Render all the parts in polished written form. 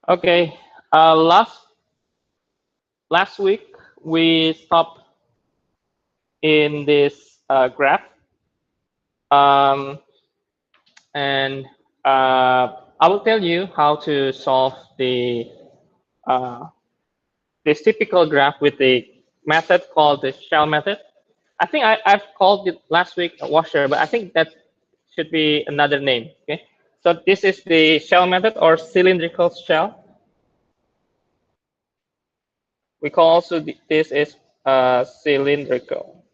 Okay. Last week we stopped in this graph, and I will tell you how to solve uh, this typical graph with the method called the shell method. I think I've called it last week a washer, but I think that should be another name. Okay. So this is the shell method or cylindrical shell. We call also this is cylindrical.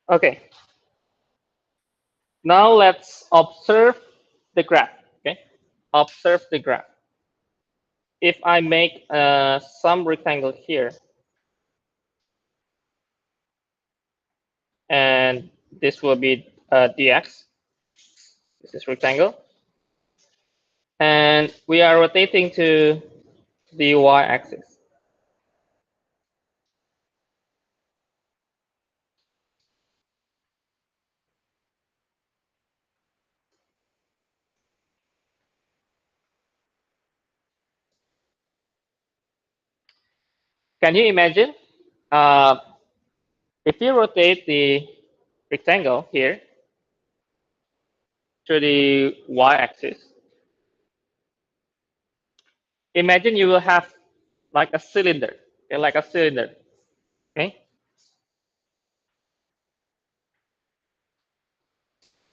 Okay. Now let's observe the graph. Okay. Observe the graph. If I make some rectangle here, and this will be dx. This is rectangle. And we are rotating to the y-axis. Can you imagine if you rotate the rectangle here to the y-axis? Imagine you will have like a cylinder, okay, like a cylinder. Okay,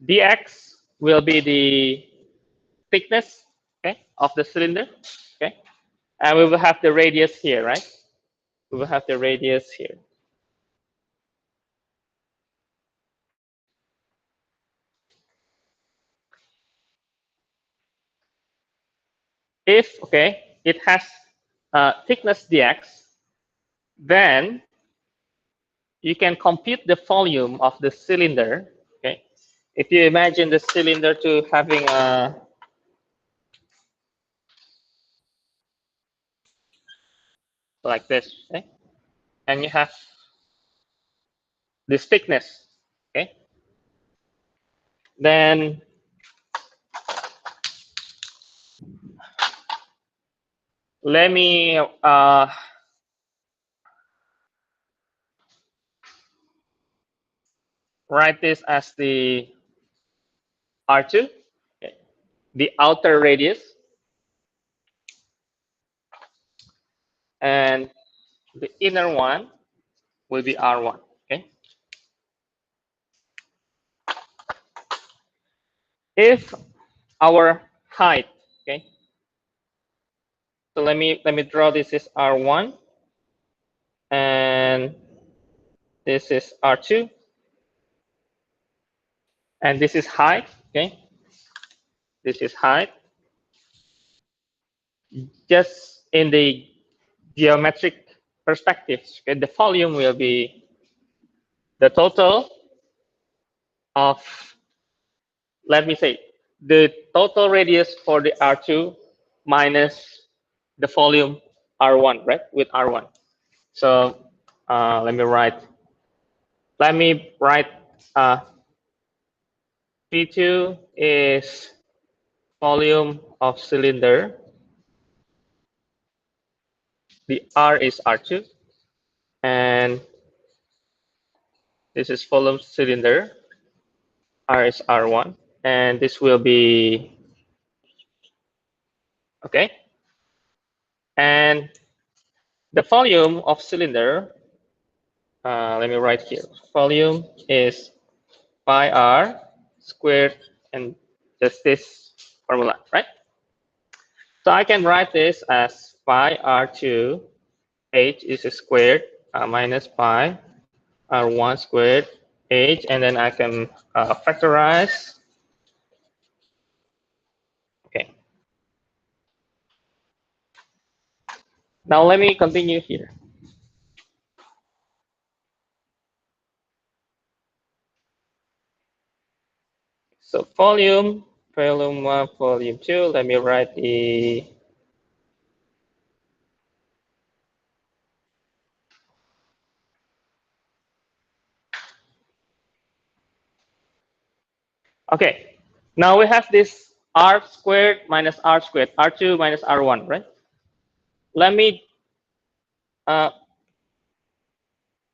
dx will be the thickness, okay, of the cylinder. Okay, and we will have the radius here, right? We will have the radius here. If it has thickness dx, then you can compute the volume of the cylinder. Okay, if you imagine the cylinder to having a like this, okay, and you have this thickness, okay, then let me write this as the R2, okay, the outer radius, and the inner one will be R1. Okay, if our height, okay, so let me draw this is R1, and this is R2, and this is height. Okay, this is height. Just in the geometric perspective, okay, the volume will be the total of, let me say, the total radius for the R2 minus the volume R1, right? With R1. So let me write P2 is volume of cylinder. The R is R2, and this is volume cylinder. R is R1, and this will be okay. And the volume of cylinder, let me write here. Volume is pi r squared, and just this formula, right? So I can write this as pi r2 h is squared minus pi r1 squared h, and then I can factorize. Okay. Now let me continue here. So volume 1, volume 2. Let me write the okay. Now we have this r squared minus r squared, r2 minus r1, right? Let me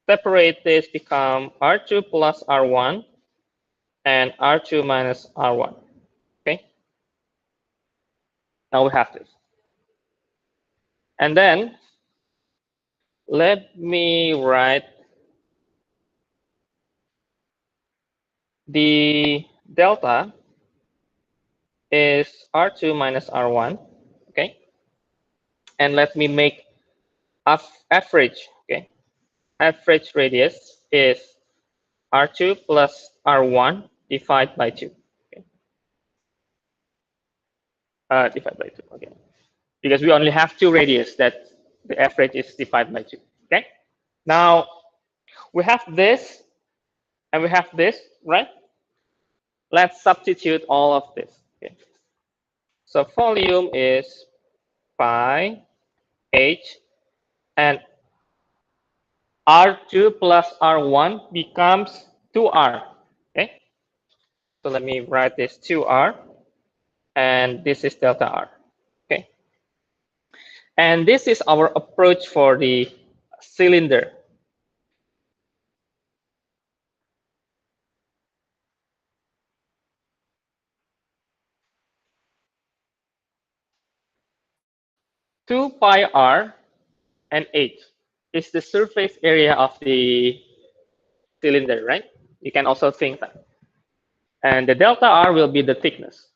separate this become r2 plus r1 and r2 minus r1. Okay. Now we have this. And then let me write the delta is r2 minus r1. Okay. And let me make average. Okay. Average radius is r2 plus r1 divided by 2. Okay. Divided by 2. Okay. Because we only have two radius that the average is divided by 2. Okay. Now we have this and we have this, right? Let's substitute all of this. Okay. So volume is pi h, and r2 plus r1 becomes 2r. Okay. So let me write this 2r, and this is delta r. Okay. And this is our approach for the cylinder. Two pi r and h is the surface area of the cylinder, right? You can also think that. And the delta r will be the thickness.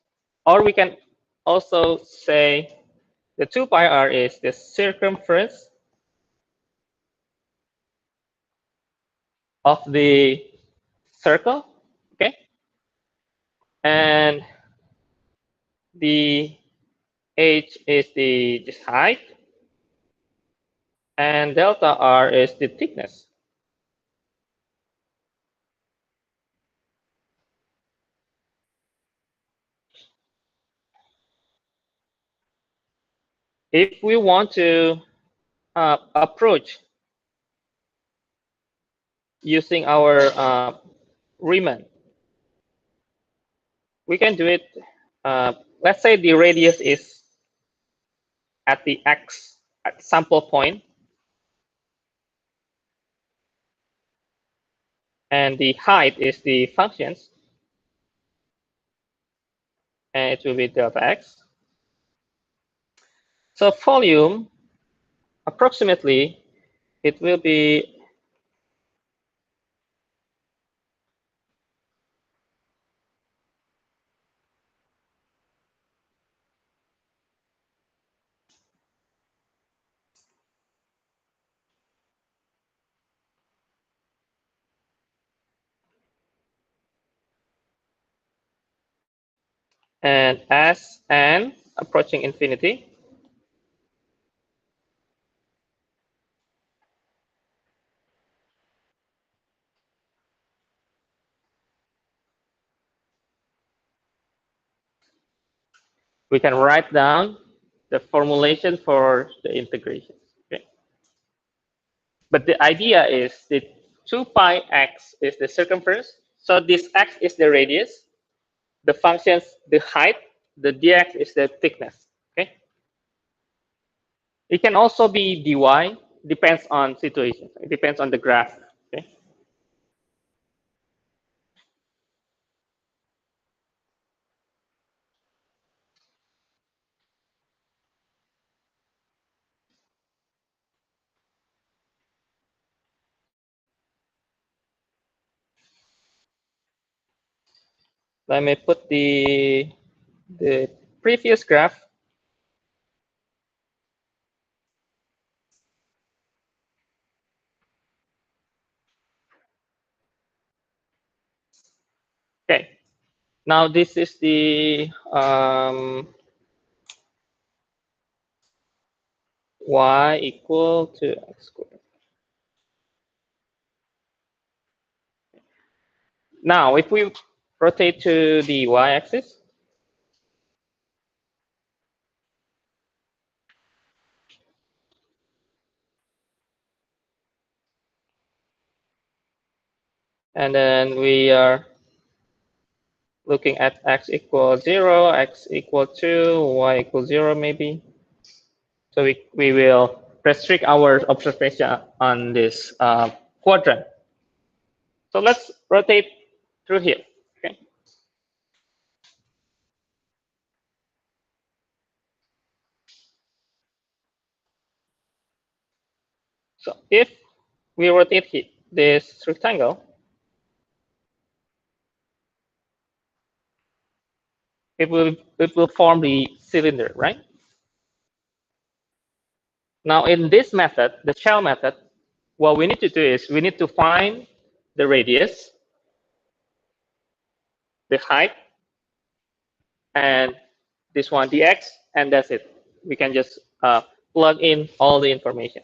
Or we can also say the 2 pi r is the circumference of the circle, okay? And the h is the just height, and delta r is the thickness. If we want to approach using our Riemann, we can do it. Let's say the radius is at the x at sample point, and the height is the functions, and it will be delta x. So volume, approximately, it will be and as n approaching infinity, we can write down the formulation for the integration. Okay. But the idea is that 2 pi x is the circumference. So this x is the radius, the functions, the height, the dx is the thickness. Okay. It can also be dy, depends on situation. It depends on the graph. Okay. Let me put the previous graph. Okay. Now this is the y equal to x squared. Now, if we rotate to the y-axis. And then we are looking at x equals 0, x equal 2, y equals 0 maybe. So we will restrict our observation on this quadrant. So let's rotate through here. Okay. So if we rotate this rectangle, it will form the cylinder, right? Now in this method, the shell method, what we need to do is we need to find the radius, the height, and this one, the x, and that's it. We can just plug in all the information.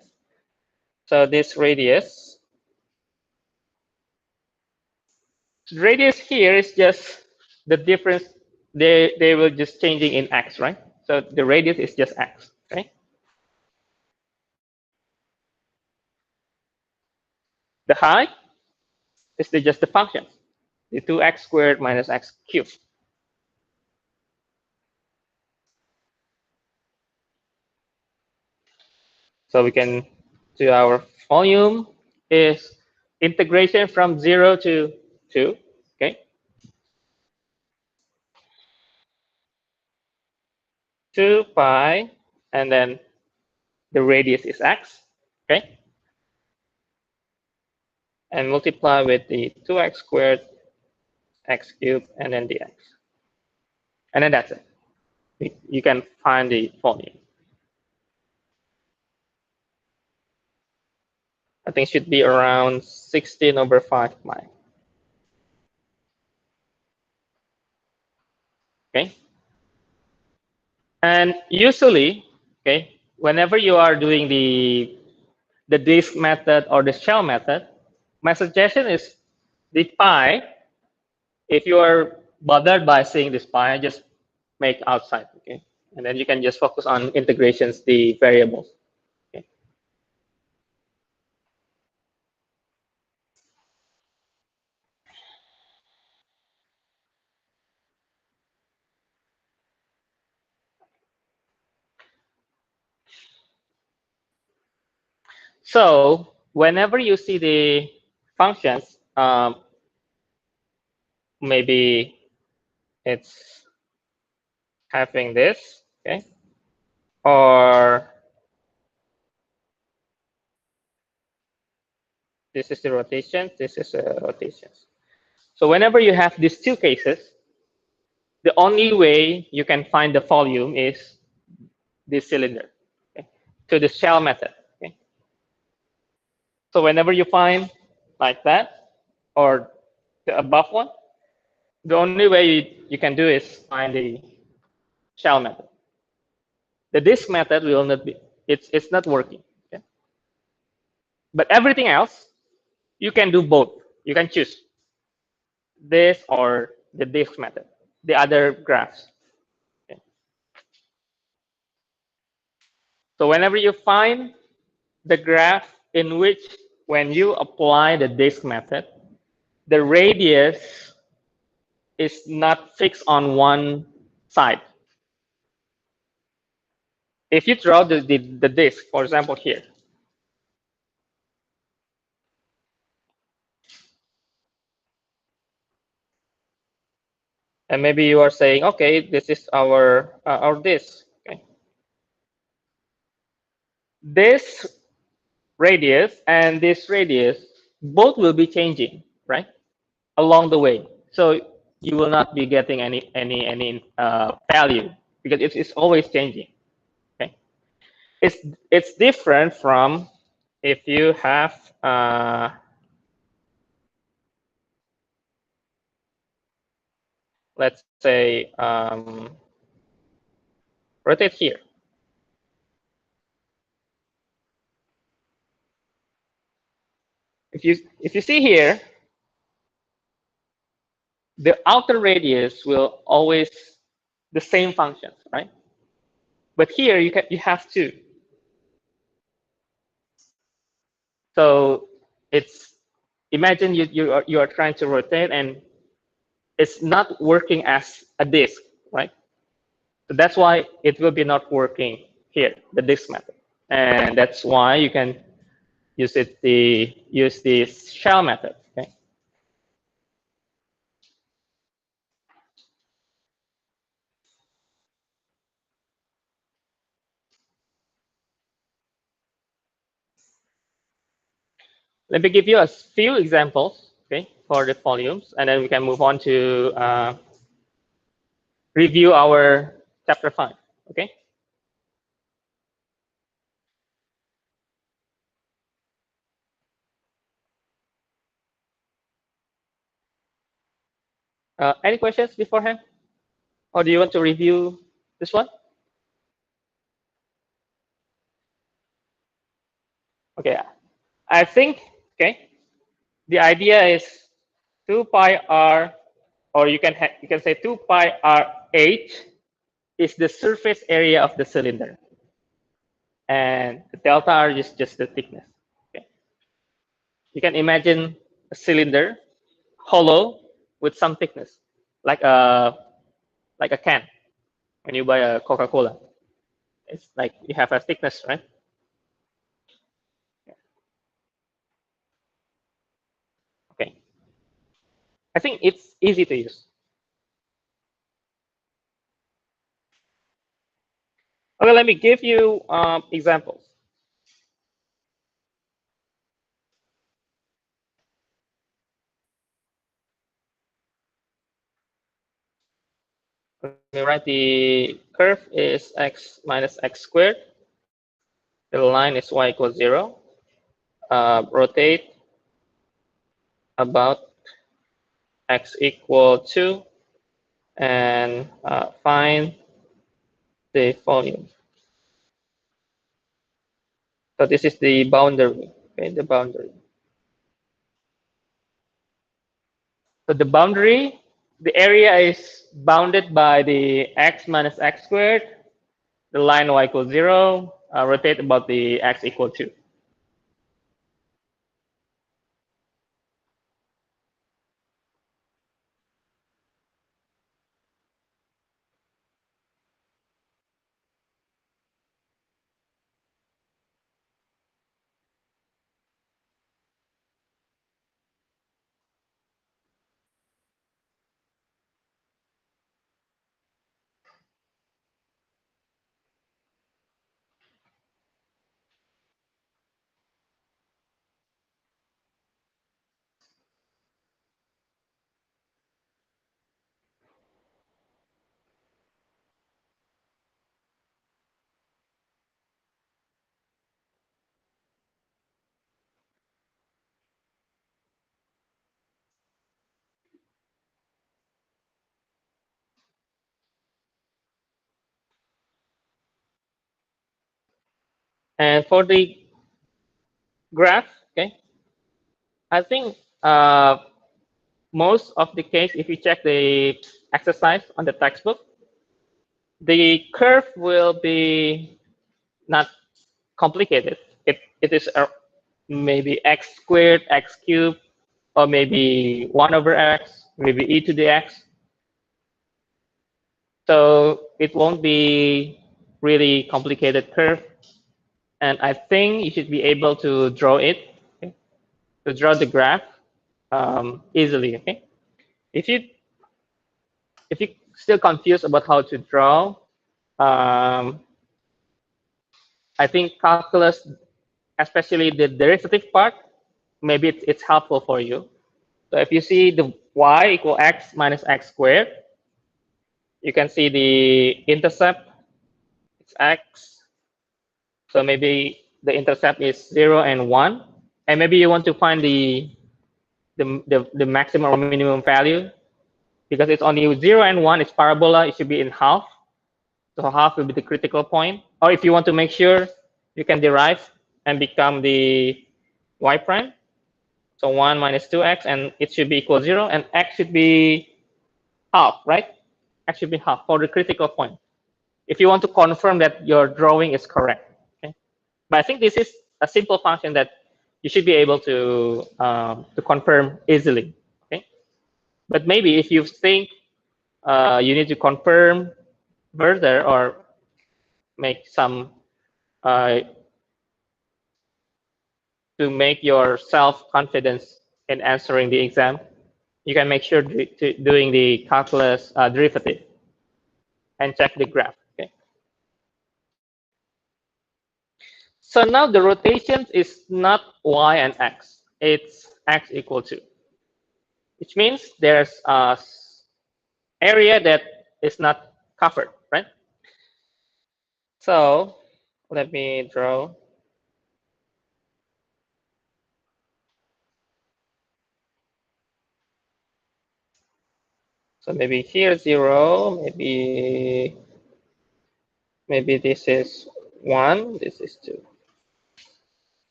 So this radius here is just the difference. They will just changing in x, right? So the radius is just x, okay? The height is just the function, the 2x squared minus x cubed. So we can do our volume is integration from 0 to 2, okay? 2 pi, and then the radius is x, okay? And multiply with the 2x squared, x cubed, and then the x. And then that's it. You can find the volume. I think it should be around 16 over 5 pi. Okay? And usually, okay, whenever you are doing the disk method or the shell method, my suggestion is the pi, if you are bothered by seeing this pi, just make outside, okay? And then you can just focus on integrations, the variables. Okay? So whenever you see the functions, maybe it's having this, okay? Or this is the rotation, this is rotations. So whenever you have these two cases, the only way you can find the volume is this cylinder, okay? To the shell method. Okay? So whenever you find like that, or the above one, the only way you can do is find the shell method. The disk method will not be, it's not working. Okay? But everything else, you can do both. You can choose this or the disk method, the other graphs. Okay? So whenever you find the graph in which when you apply the disk method, the radius is not fixed on one side. If you draw the disk, for example, here, and maybe you are saying, okay, this is our disk. Okay. This radius and this radius both will be changing, right, along the way. So you will not be getting any value because it's always changing. Okay, it's different from if you have let's say rotate here. If you see here, the outer radius will always the same functions, right? But here you have two. So it's imagine you are trying to rotate and it's not working as a disk, right? So that's why it will be not working here, the disk method. And that's why you can use the shell method. Okay. Let me give you a few examples, okay, for the volumes, and then we can move on to review our chapter 5. Okay. Any questions beforehand, or do you want to review this one? Okay. I think okay. The idea is 2 pi r, or you can say 2 pi r h is the surface area of the cylinder, and the delta r is just the thickness. Okay. You can imagine a cylinder, hollow, with some thickness, like a can. When you buy a Coca-Cola, it's like you have a thickness, right? Okay. I think it's easy to use. Okay, let me give you examples. Let me write the curve is x minus x squared. The line is y equals 0. Rotate about x equal 2 and find the volume. So this is the boundary, okay, the boundary. So the boundary, the area is bounded by the x minus x squared, the line y equals 0, rotate about the x equal 2. And for the graph, okay, I think most of the case, if you check the exercise on the textbook, the curve will be not complicated. It is maybe x squared, x cubed, or maybe 1 over x, maybe e to the x. So it won't be really complicated curve. And I think you should be able to draw it, okay? To draw the graph easily. Okay. If you if you're still confused about how to draw, I think calculus, especially the derivative part, maybe it's helpful for you. So if you see the y equal x minus x squared, you can see the intercept, it's x. So maybe the intercept is 0 and 1. And maybe you want to find the maximum or minimum value. Because it's only 0 and 1, it's parabola, it should be in half. So half will be the critical point. Or if you want to make sure, you can derive and become the y prime. So 1 minus 2x, and it should be equal 0, and x should be half, right? X should be half for the critical point. If you want to confirm that your drawing is correct. Okay? But I think this is a simple function that you should be able to confirm easily. Okay? But maybe if you think you need to confirm further or make some uh, to make your self-confidence in answering the exam, you can make sure to doing the calculus derivative and check the graph. Okay. So now the rotation is not y and x; it's x equal to, which means there's a area that is not covered, right? So let me draw. So maybe here 0, maybe this is 1, this is 2.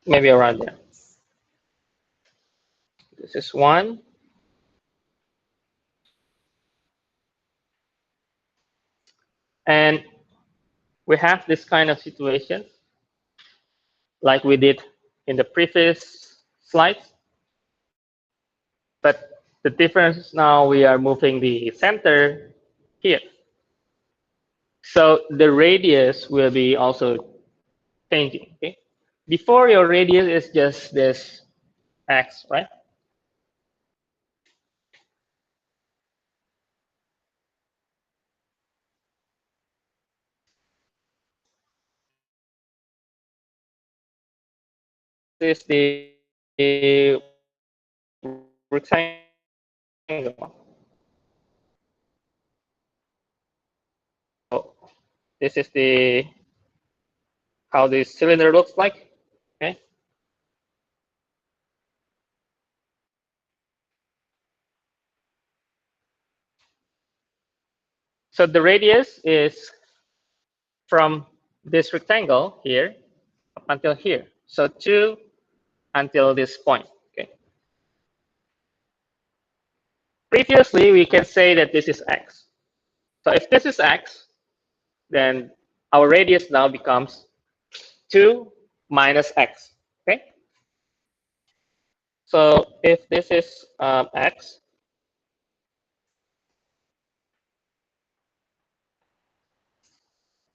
Maybe around there. This is 1. And we have this kind of situation like we did in the previous slides. But the difference now, we are moving the center here. So the radius will be also changing. Okay. Before, your radius is just this x, right? This is the rectangle. So this is the how the cylinder looks like. Okay. So the radius is from this rectangle here up until here. So 2 until this point. Okay. Previously, we can say that this is x. So if this is x, then our radius now becomes 2 minus x. Okay. So if this is x,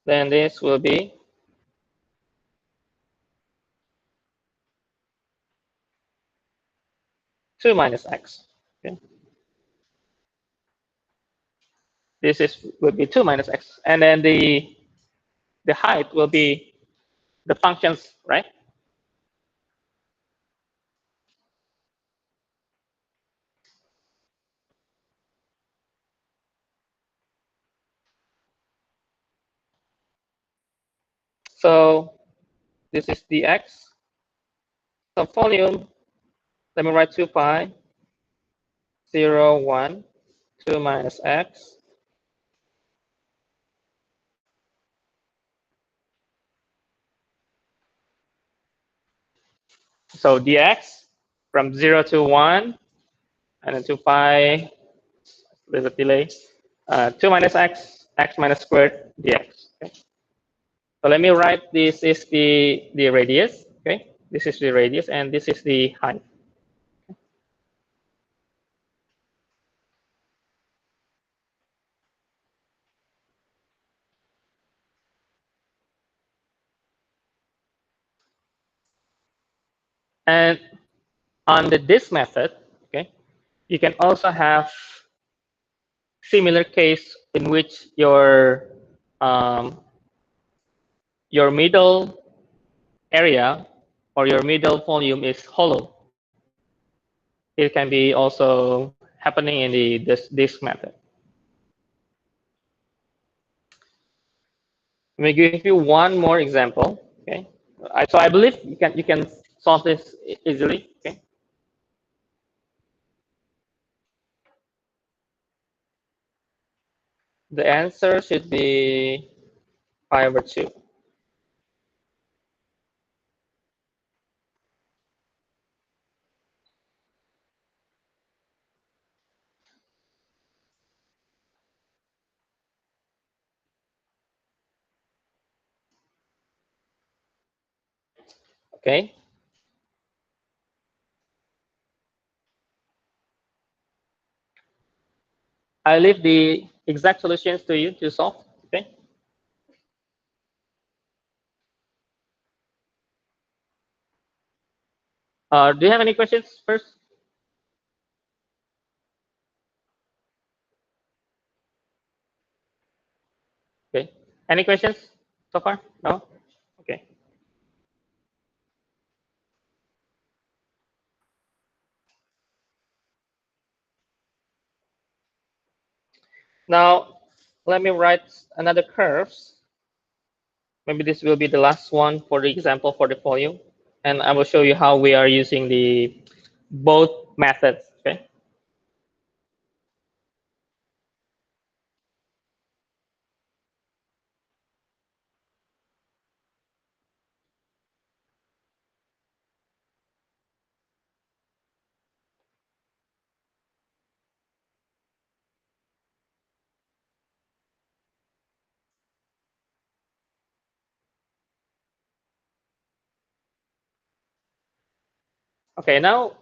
then this will be 2 minus x. Okay. This is would be 2 minus x, and then the height will be the functions, right? So this is the x. So volume, let me write 2 pi 0 1 2 minus x. So dx from 0 to 1, and then 2 pi, there's a delay, 2 minus x, x minus squared dx. Okay. So let me write, this is the radius. Okay, this is the radius, and this is the height. And on this method, okay, you can also have similar case in which your middle area or your middle volume is hollow. It can be also happening in this method. Let me give you one more example. Okay, so I believe you can solve this easily. Okay. The answer should be pi over 2. Okay. I leave the exact solutions to you to solve. Okay. Do you have any questions first? Okay. Any questions so far? No? Okay. Now, let me write another curves. Maybe this will be the last one for the example for the volume. And I will show you how we are using the both methods. Okay. Okay, now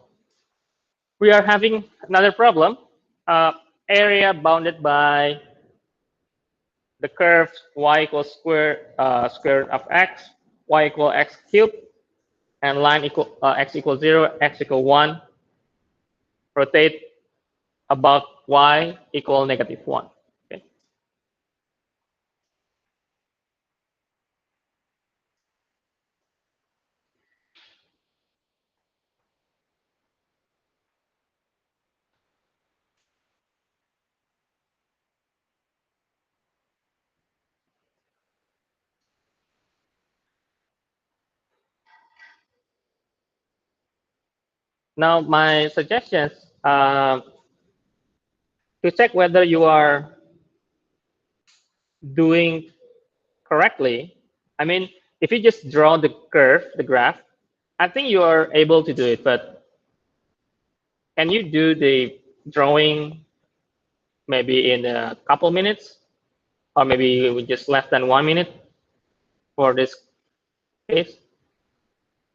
we are having another problem. Area bounded by the curve y equals square root of x, y equal x cubed, and line equal x equals 0, x equal 1, rotate about y equal -1. Okay. Now, my suggestions to check whether you are doing correctly. I mean, if you just draw the curve, the graph, I think you are able to do it. But can you do the drawing maybe in a couple minutes, or maybe just less than 1 minute for this case?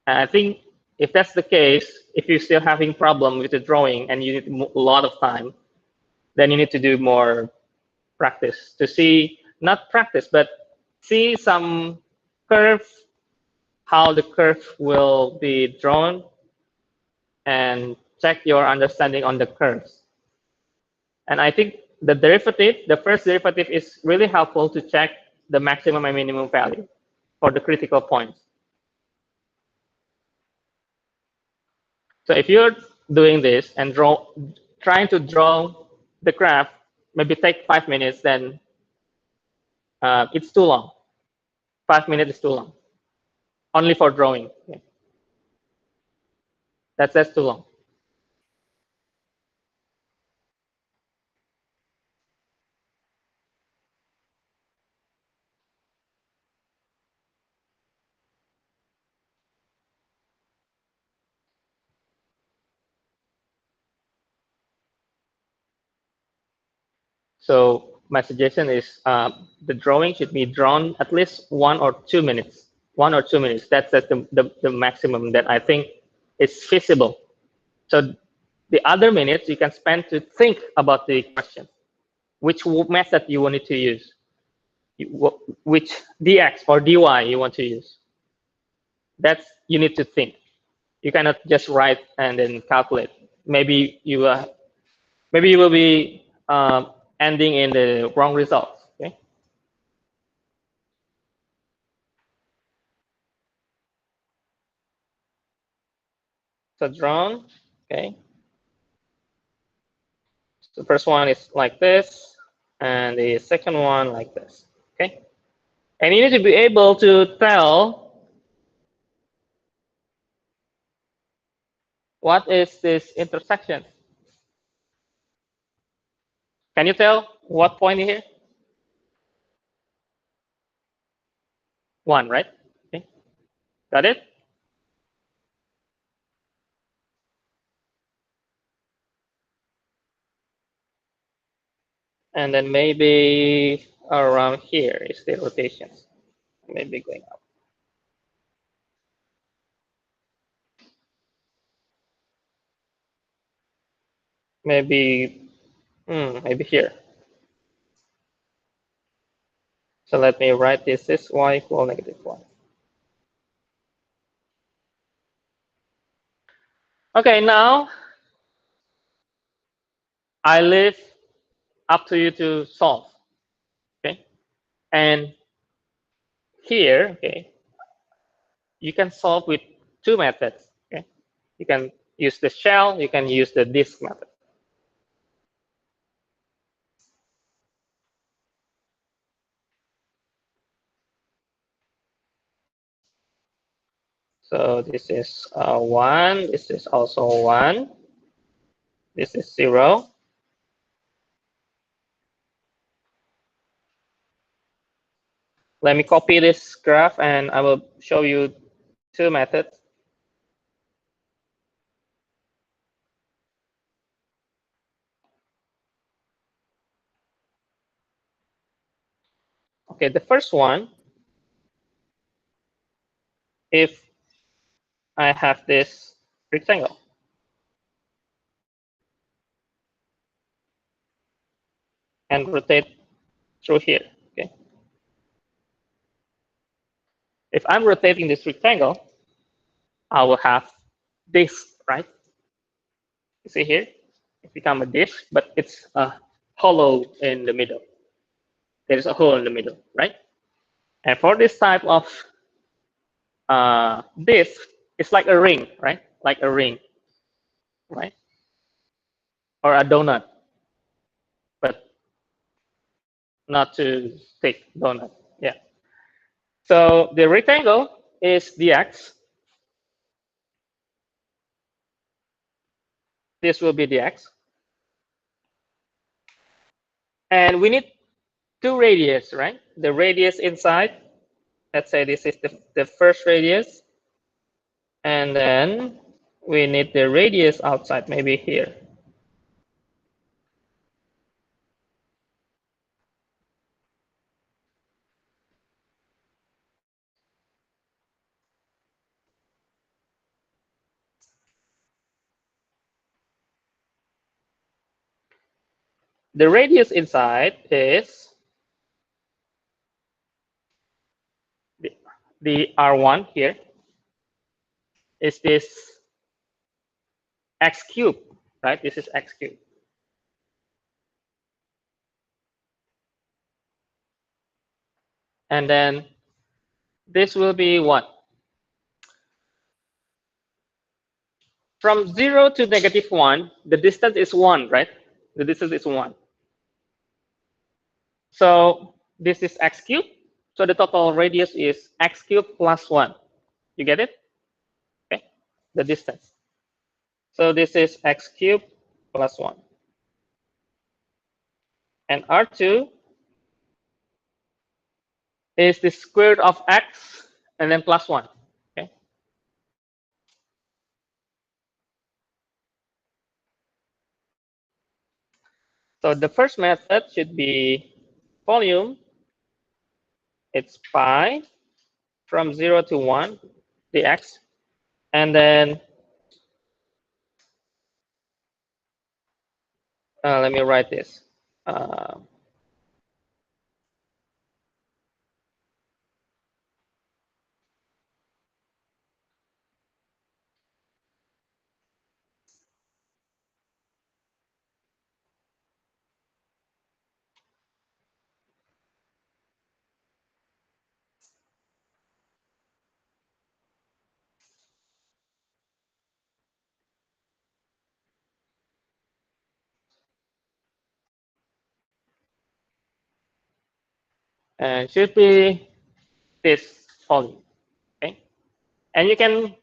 And I think if that's the case, if you're still having problem with the drawing and you need a lot of time, then you need to do more practice to see, not practice, but see some curve, how the curve will be drawn, and check your understanding on the curves. And I think the derivative, the first derivative is really helpful to check the maximum and minimum value for the critical points. So if you're doing this and trying to draw the graph, maybe take 5 minutes, then it's too long. 5 minutes is too long, only for drawing. Yeah. That's too long. So my suggestion is the drawing should be drawn at least 1 or 2 minutes. 1 or 2 minutes. That's the maximum that I think is feasible. So the other minutes you can spend to think about the question, which method you wanted to use, which dx or dy you want to use. That's you need to think. You cannot just write and then calculate. Maybe you will be ending in the wrong results. Okay. So drawn. Okay. So the first one is like this, and the second one like this. Okay. And you need to be able to tell what is this intersection. Can you tell what point here? 1, right? Okay. Got it? And then maybe around here is the rotations. Maybe going up. Maybe, maybe here. So let me write this is y equal -1. Okay, now I leave up to you to solve. Okay, and here, okay, you can solve with two methods. Okay, you can use the shell, you can use the disk method. So this is 1, this is also 1, this is 0. Let me copy this graph and I will show you two methods. Okay, the first one, if I have this rectangle, and rotate through here. Okay. If I'm rotating this rectangle, I will have this, right? You see here, it becomes a disk, but it's a hollow in the middle. There is a hole in the middle, right? And for this type of disk, it's like a ring, right? Like a ring, right? Or a donut, but not too thick donut. Yeah. So the rectangle is dx. This will be dx. And we need two radius, right? The radius inside, let's say this is the first radius. And then we need the radius outside, maybe here. The radius inside is the R1 here is this x cubed, right? This is x cubed. And then this will be what? From 0 to -1, the distance is 1, right? The distance is 1. So this is x cubed. So the total radius is x cubed plus 1. You get it? Okay. The distance. So this is x cubed plus 1. And R2 is the square root of x and then plus 1. Okay. So the first method should be volume. It's pi from 0 to 1 dx. And then let me write this. And should be this volume. Okay. And you can,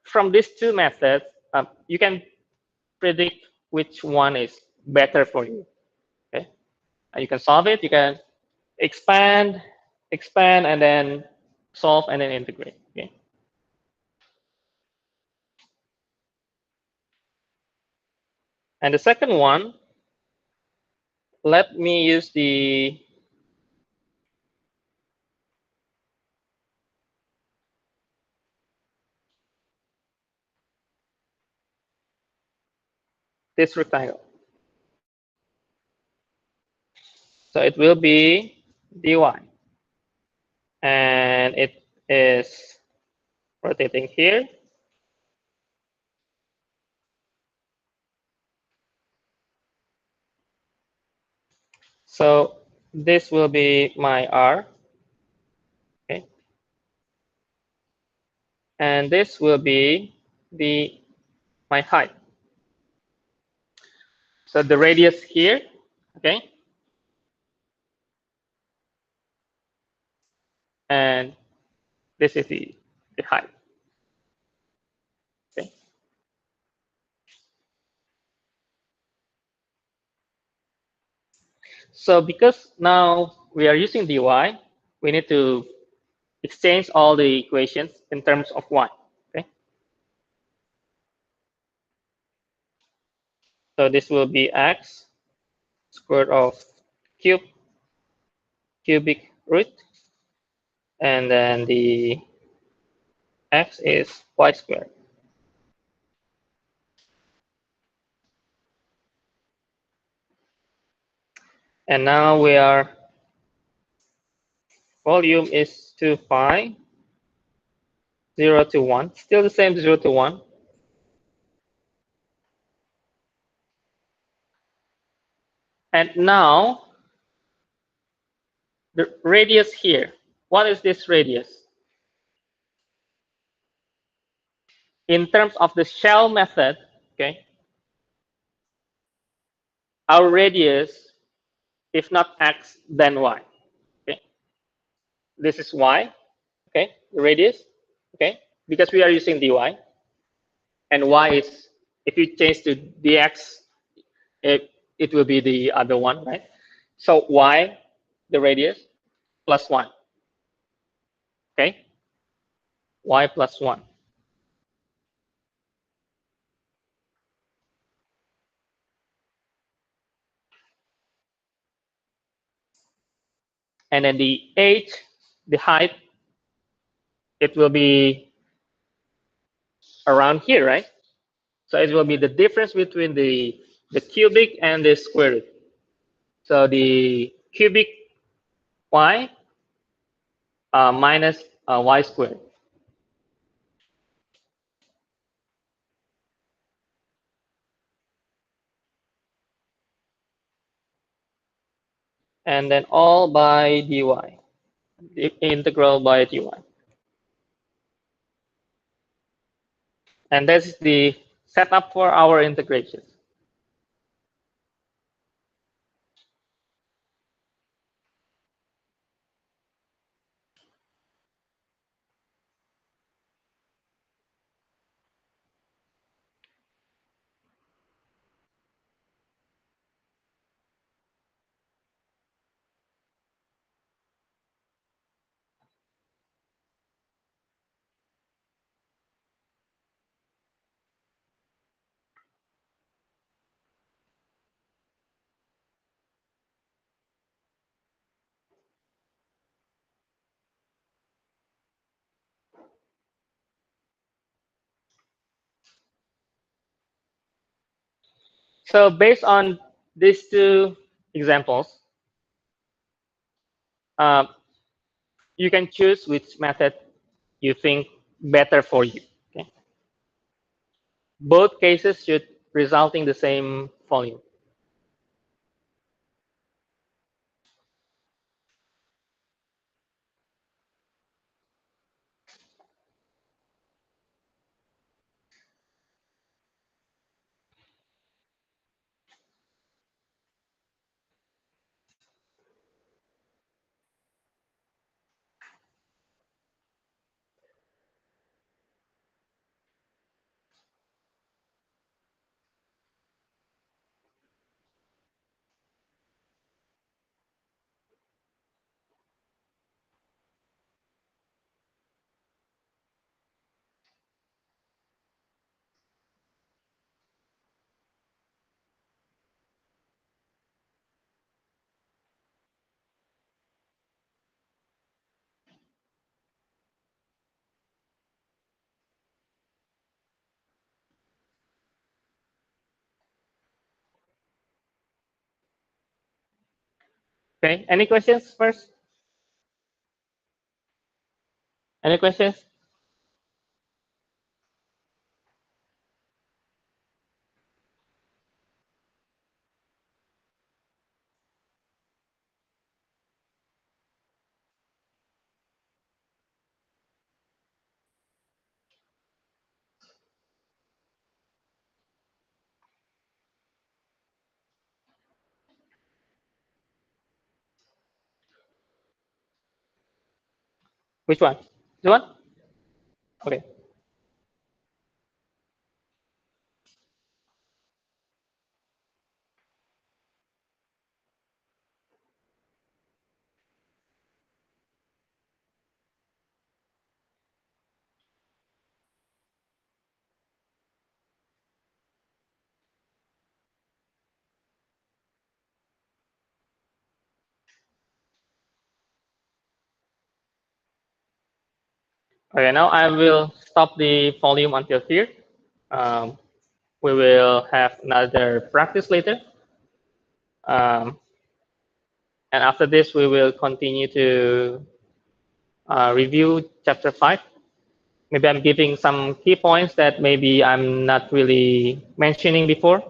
from these two methods, you can predict which one is better for you. Okay. And you can solve it. You can expand expand and then solve and then integrate. Okay. And the second one, let me use this rectangle. So it will be dy, and it is rotating here. So this will be my r, okay, and this will be my height. So the radius here, okay, and this is the height. Okay. So because now we are using dy, we need to exchange all the equations in terms of y. Okay. So this will be x squared of cubic root, and then the x is y squared. And now we are volume is 2 pi 0 to 1, still the same 0 to 1. And now the radius here. What is this radius? In terms of the shell method, okay, our radius, if not x, then y. Okay, this is y. Okay, the radius. Okay, because we are using dy, and y is, if you change to dx, it will be the other one, right? So y, the radius, plus 1. Okay, y plus 1. And then the h, the height, it will be around here, right? So it will be the difference between the cubic and the square root. So the cubic y minus y squared. And then all by dy, the integral by dy. And that's the setup for our integration. So based on these two examples, uh, you can choose which method you think better for you. Okay? Both cases should result in the same volume. Okay, any questions first? Any questions? Which one? This one? Okay. Okay, now I will stop the volume until here. Um, we will have another practice later. Um, and after this, we will continue to review chapter 5. Maybe I'm giving some key points that maybe I'm not really mentioning before.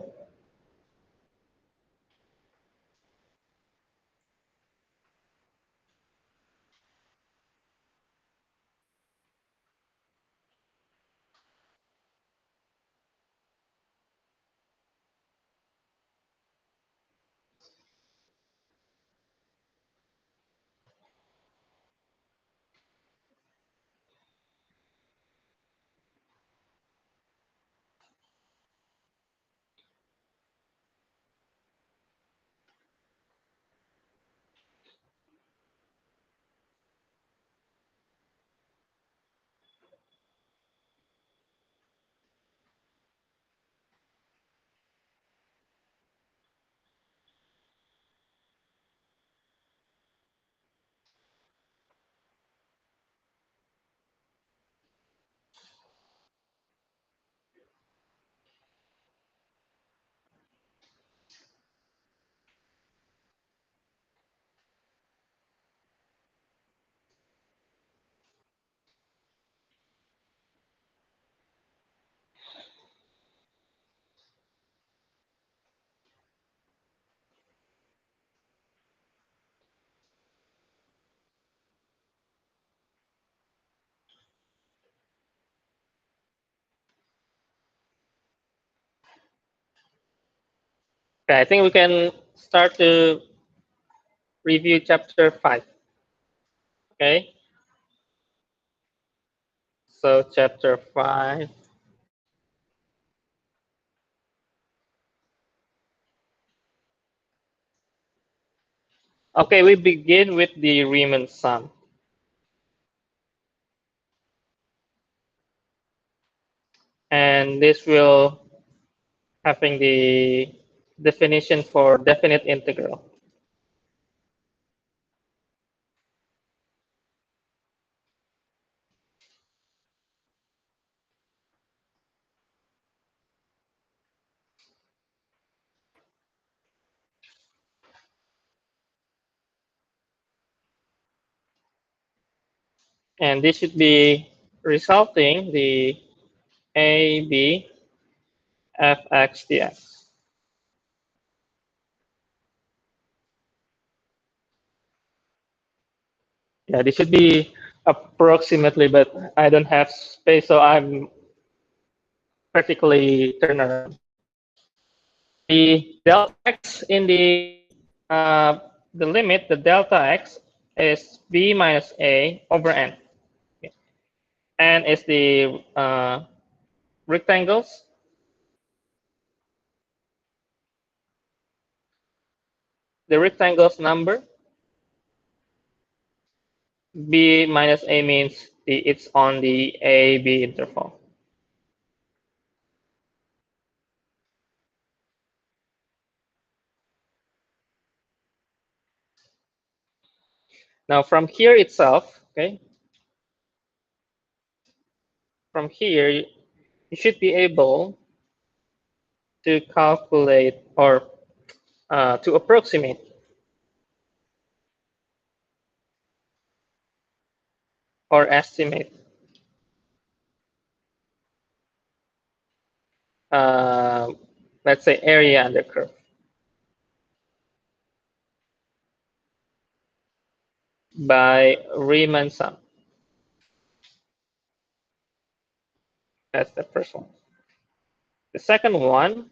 Okay, I think we can start to review chapter 5. Okay, so chapter 5. Okay, we begin with the Riemann sum. And this will having the definition for definite integral. And this should be resulting the a, b, f, x, dx. Yeah, this should be approximately, but I don't have space, so I'm practically turn around. The delta x in the limit, the delta x is b minus a over n. N is the rectangles. The rectangles number. B minus A means it's on the A-B interval. Now from here itself, okay, from here you should be able to calculate or to approximate or estimate let's say area under curve by Riemann sum. That's the first one. The second one,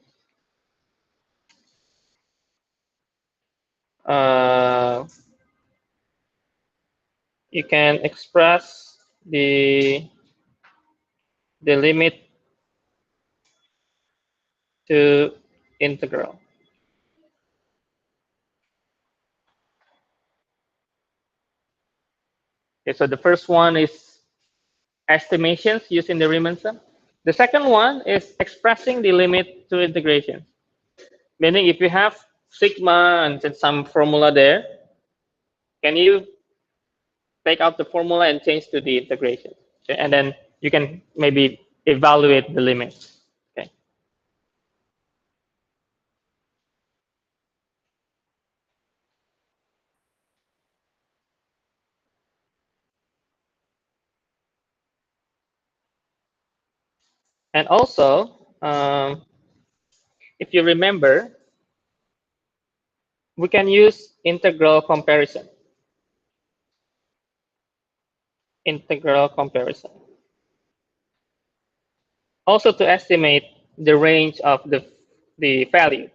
you can express the limit to integral. Okay, so the first one is estimations using the Riemann sum. The second one is expressing the limit to integration. Meaning if you have sigma and some formula there, can you take out the formula and change to the integration? Okay, and then you can maybe evaluate the limits. Okay. And also, if you remember, we can use integral comparison. Integral comparison. Also to estimate the range of the value.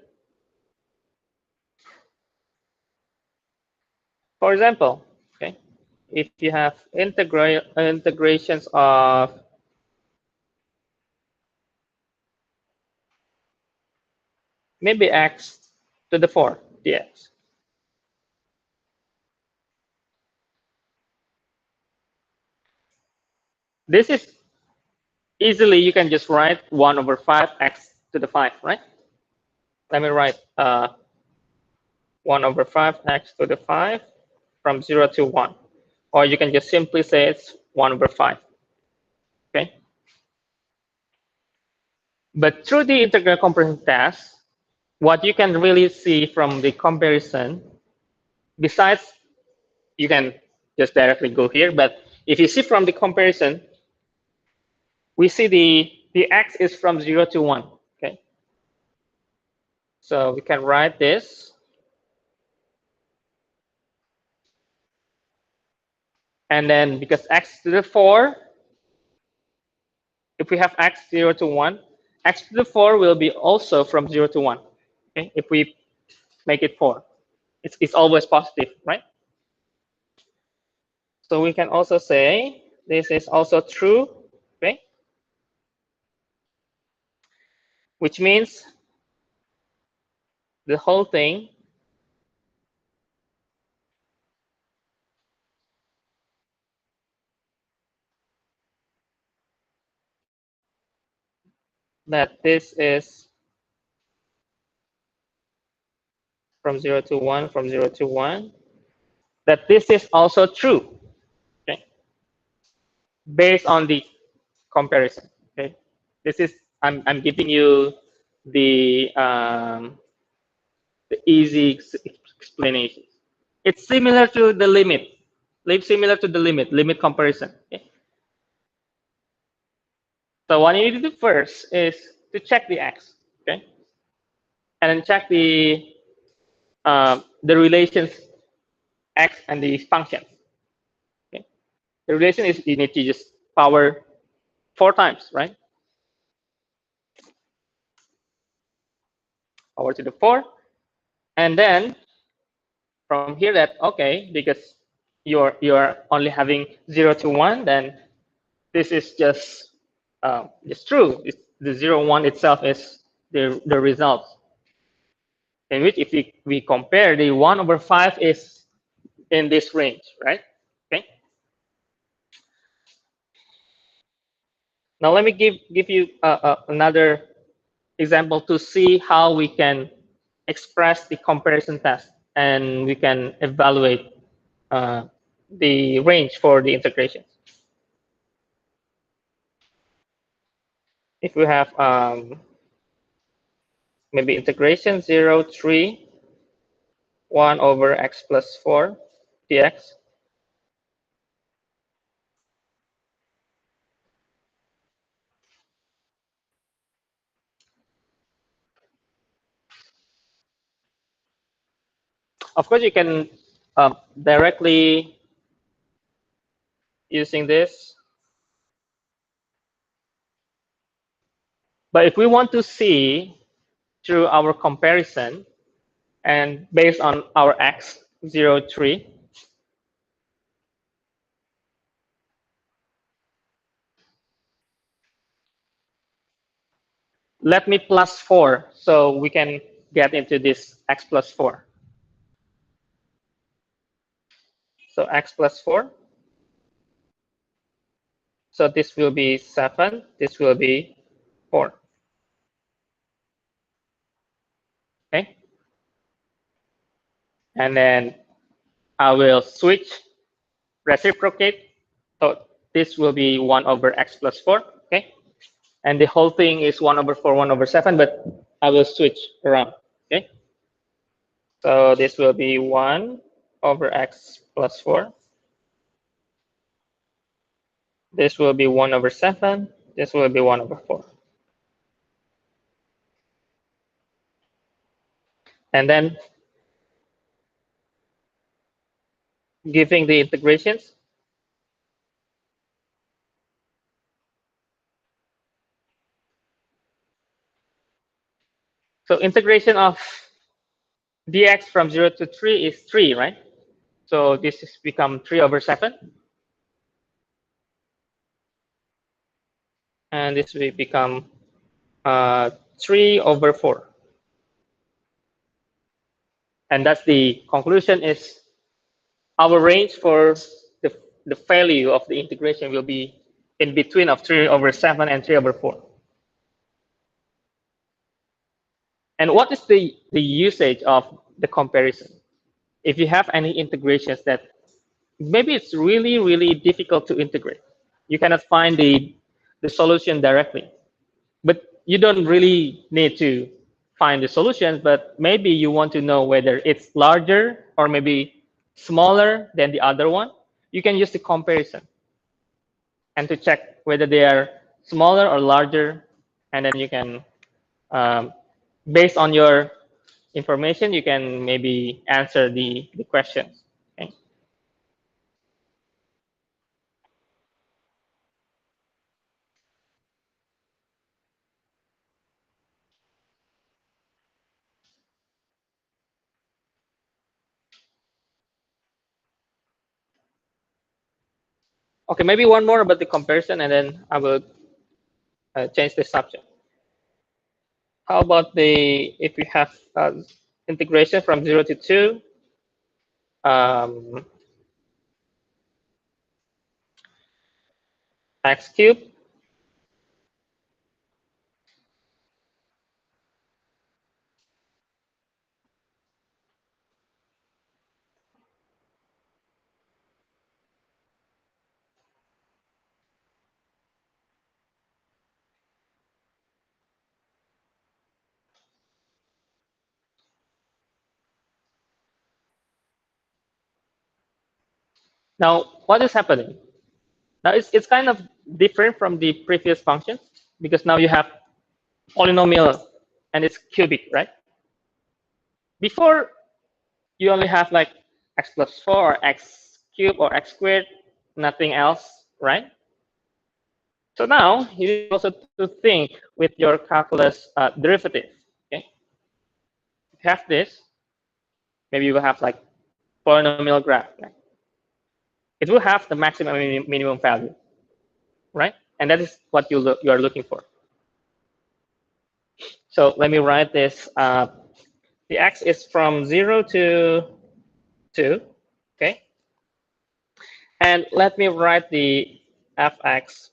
For example, okay, if you have integrations of maybe x to the 4 dx. This is easily, you can just write 1 over 5 x to the 5, right? Let me write 1 over 5 x to the 5 from 0 to 1. Or you can just simply say it's 1 over 5. Okay. But through the integral comparison test, what you can really see from the comparison, besides you can just directly go here, but if you see from the comparison, we see the x is from 0 to 1. Okay. So we can write this. And then because x to the 4, if we have x 0 to 1, x to the 4 will be also from 0 to 1. Okay, if we make it 4, it's always positive, right? So we can also say this is also true, okay? Which means the whole thing that this is from 0 to 1, from 0 to 1, that this is also true, okay? Based on the comparison, okay? This is, I'm giving you the easy explanation. It's similar to the limit, similar to the limit comparison, okay? So what you need to do first is to check the x, okay? And then check the relations x and the function. Okay? The relation is you need to just power 4 times, right? Power to the 4. And then from here that, okay, because you're only having 0 to 1, then this is just true. The 0, 1 itself is the result. In which if we compare, the 1 over 5 is in this range, right? Okay. Now let me give you another example to see how we can express the comparison test and we can evaluate the range for the integrations. If we have maybe integration 0, 3, 1 over x plus 4 dx. Of course, you can directly using this. But if we want to see through our comparison and based on our x 0, 3, let me plus 4 so we can get into this x plus 4. So x plus 4. So this will be 7. This will be 4. Okay. And then I will switch reciprocate. So this will be 1 over x plus 4. Okay. And the whole thing is 1 over 4, 1 over 7, but I will switch around. Okay. So this will be 1 over x plus 4. This will be 1 over 7. This will be 1 over 4. And then giving the integrations. So integration of dx from 0 to 3 is 3, right? So this has become 3 over 7. And this will become 3 over 4. And that's the conclusion is our range for the value of the integration will be in between of 3 over 7 and 3 over 4. And what is the usage of the comparison? If you have any integrations that maybe it's really, really difficult to integrate, you cannot find the solution directly. But you don't really need to find the solution, but maybe you want to know whether it's larger or maybe smaller than the other one. You can use the comparison and to check whether they are smaller or larger. And then you can, based on your information, you can maybe answer the questions. Okay. Okay, maybe one more about the comparison, and then I will change the subject. How about if we have integration from 0 to 2, um, x cubed. Now, what is happening? Now, it's kind of different from the previous functions because now you have polynomial and it's cubic, right? Before, you only have like x plus 4 or x cubed or x squared, nothing else, right? So now you need also to think with your calculus derivative. Okay, if you have this, maybe you will have like polynomial graph. Right? It will have the maximum and minimum value, right? And that is what you are looking for. So let me write this. The x is from 0 to 2. Okay, and let me write the fx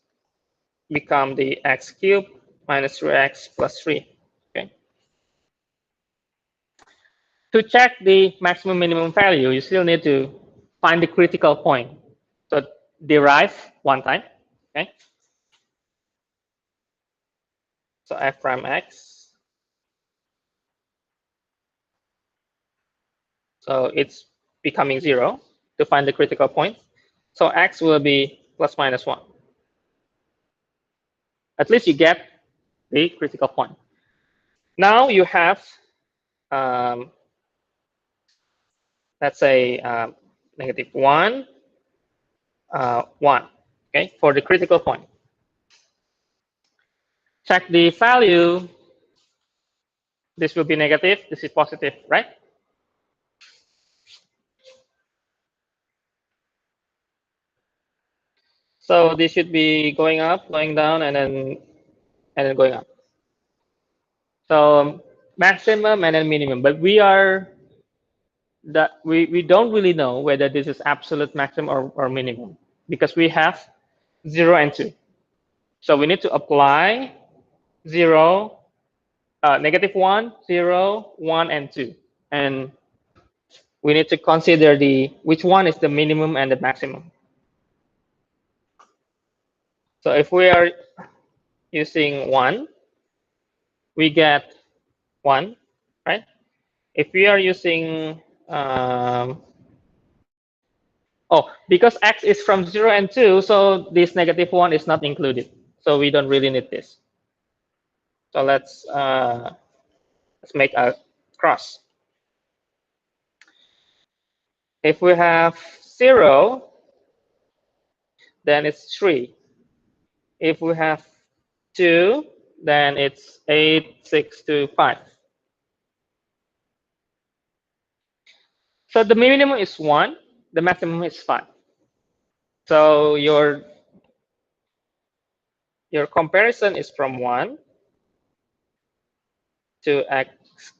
become the x cubed minus 3x plus 3. Okay. To check the maximum minimum value, you still need to find the critical point. So derive one time. Okay. So f prime x. So it's becoming 0 to find the critical point. So x will be plus minus 1. At least you get the critical point. Now you have let's say -1, 1, okay, for the critical point. Check the value. This will be negative, this is positive, right? So this should be going up, going down, and then going up. So maximum and then minimum, but we don't really know whether this is absolute maximum or minimum because we have 0 and 2. So we need to apply 0, -1, 0, 1, and 2. And we need to consider which one is the minimum and the maximum. So if we are using 1, we get 1, right? If we are using, because x is from 0 and 2, so this -1 is not included. So we don't really need this. So let's make a cross. If we have 0, then it's 3. If we have 2, then it's 8, 6, 2, 5. So the minimum is 1, the maximum is 5. So your comparison is from 1 to x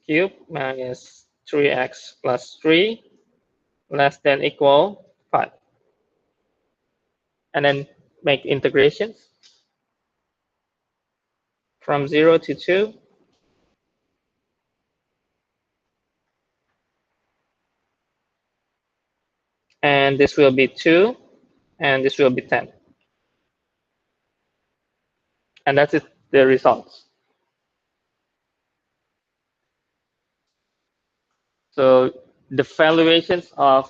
cubed minus 3x plus 3 less than equal 5. And then make integrations from 0 to 2. And this will be 2, and this will be 10. And that's it, the results. So the valuations of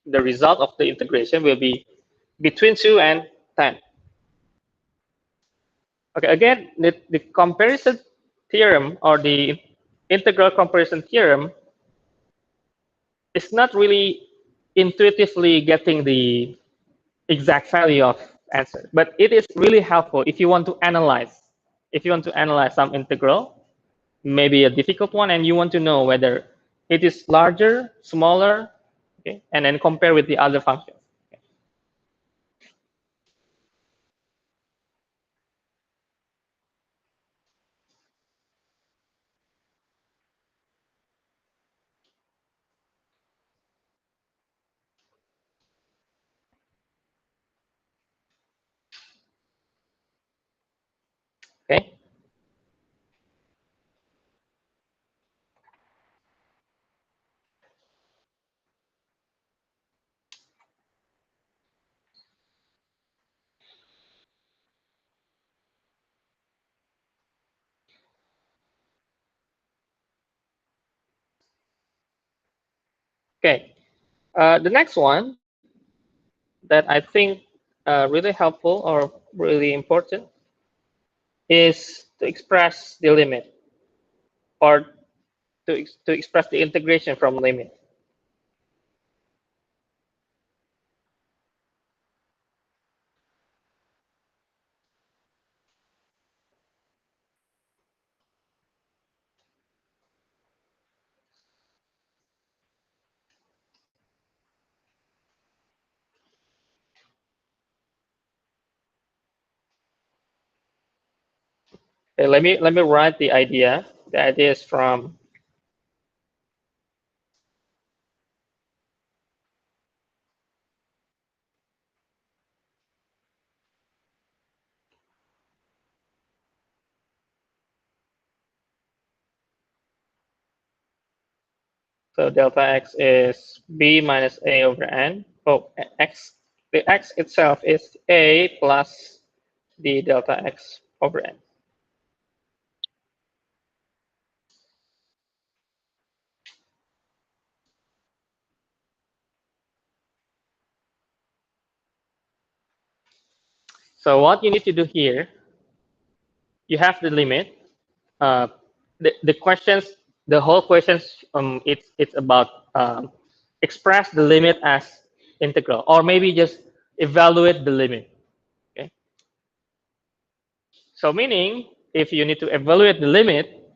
the result of the integration will be between 2 and 10. Okay, again, the comparison theorem or the integral comparison theorem is not really intuitively getting the exact value of answer, but it is really helpful if you want to analyze. If you want to analyze some integral, maybe a difficult one, and you want to know whether it is larger, smaller, okay, and then compare with the other functions. Okay. Okay. The next one that I think really helpful or really important is to express the limit or to express the integration from limit. Okay, let me write the idea. The idea is from so delta x is b minus a over n. Oh, the x itself is a plus the delta x over n. So what you need to do here, you have the limit. The questions, the whole questions, it's about express the limit as integral, or maybe just evaluate the limit. Okay. So meaning, if you need to evaluate the limit,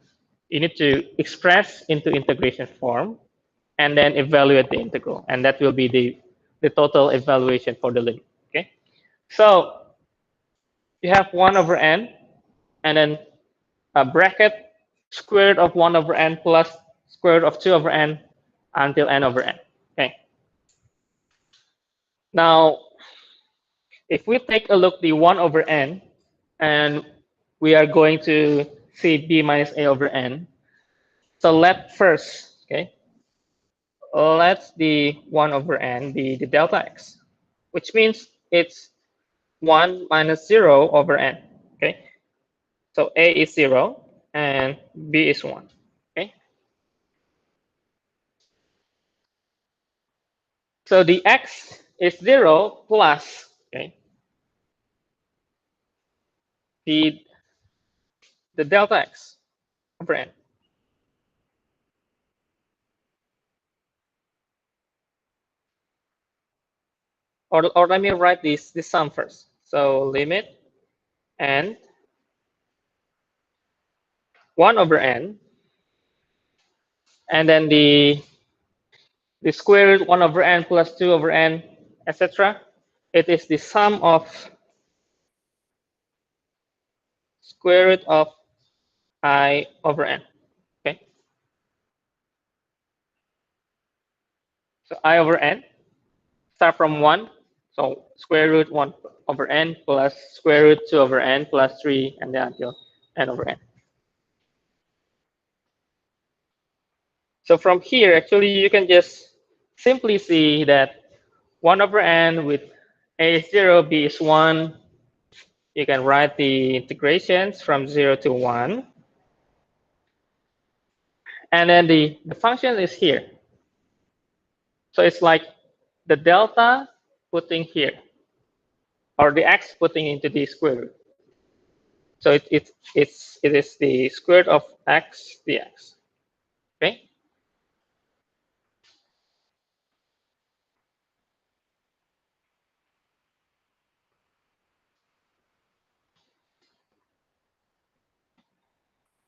you need to express into integration form and then evaluate the integral. And that will be the total evaluation for the limit. Okay. So you have 1 over n, and then a bracket square root of 1 over n plus square root of 2 over n until n over n. Okay. Now, if we take a look the 1 over n, and we are going to see b minus a over n. So let first, okay, let the 1 over n be the delta x, which means it's 1 minus 0 over n. Okay, so a is 0 and b is 1. Okay, so the x is 0 plus, okay, the delta x over n. Or let me write this sum first. So limit and 1 over n, and then the square root 1 over n plus 2 over n, etc. It is the sum of square root of I over n. Okay, so I over n start from 1. So square root 1 over n plus square root 2 over n plus 3, and then until n over n. So from here, actually, you can just simply see that 1 over n with a is 0, b is 1. You can write the integrations from 0 to 1. And then the function is here. So it's like the delta putting here, or the x putting into the square root. So it is the square root of x dx. Okay.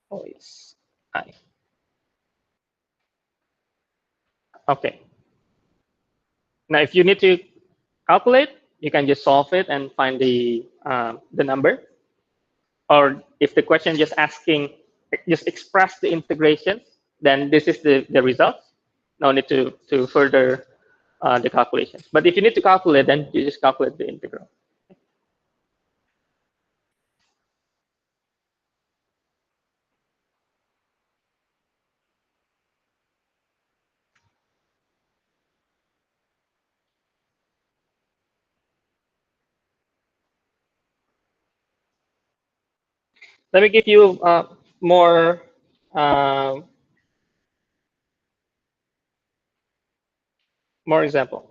Oh, it's I. Okay. Now, if you need to calculate, you can just solve it and find the number. Or if the question just asking, just express the integration, then this is the result. No need to further the calculations. But if you need to calculate, then you just calculate the integral. Let me give you more uh, more example.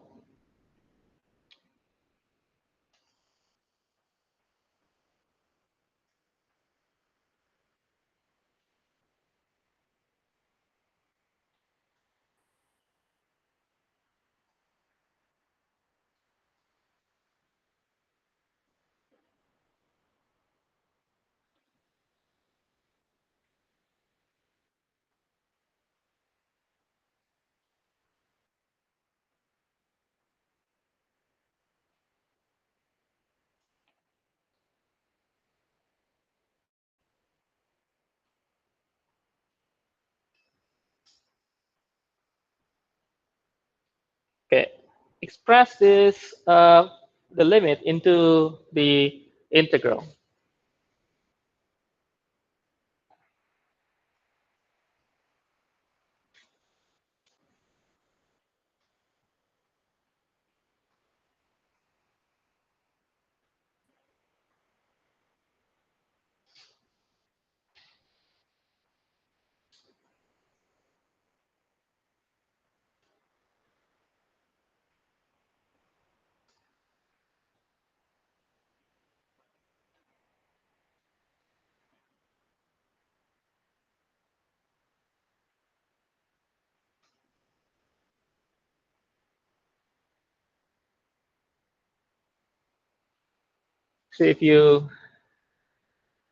Okay, express this the limit into the integral. See if you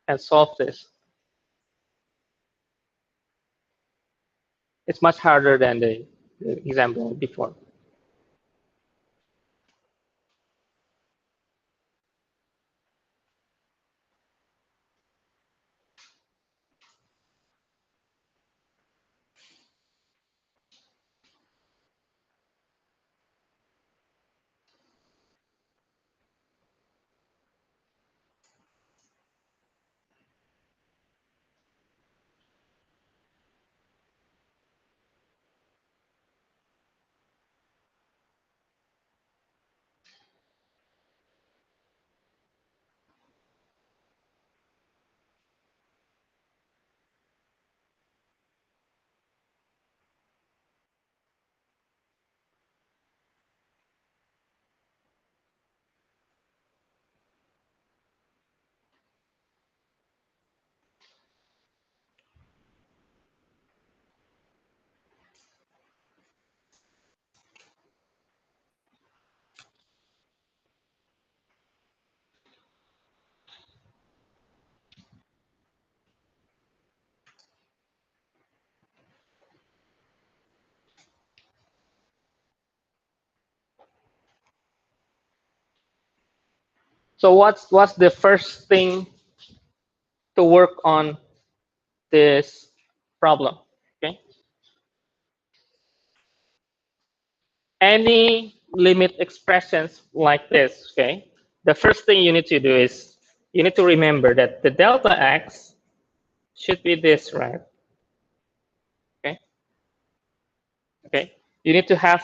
can solve this. It's much harder than the example before. So what's the first thing to work on this problem? Okay. Any limit expressions like this, okay, the first thing you need to do is you need to remember that the delta x should be this, right? Okay. Okay. You need to have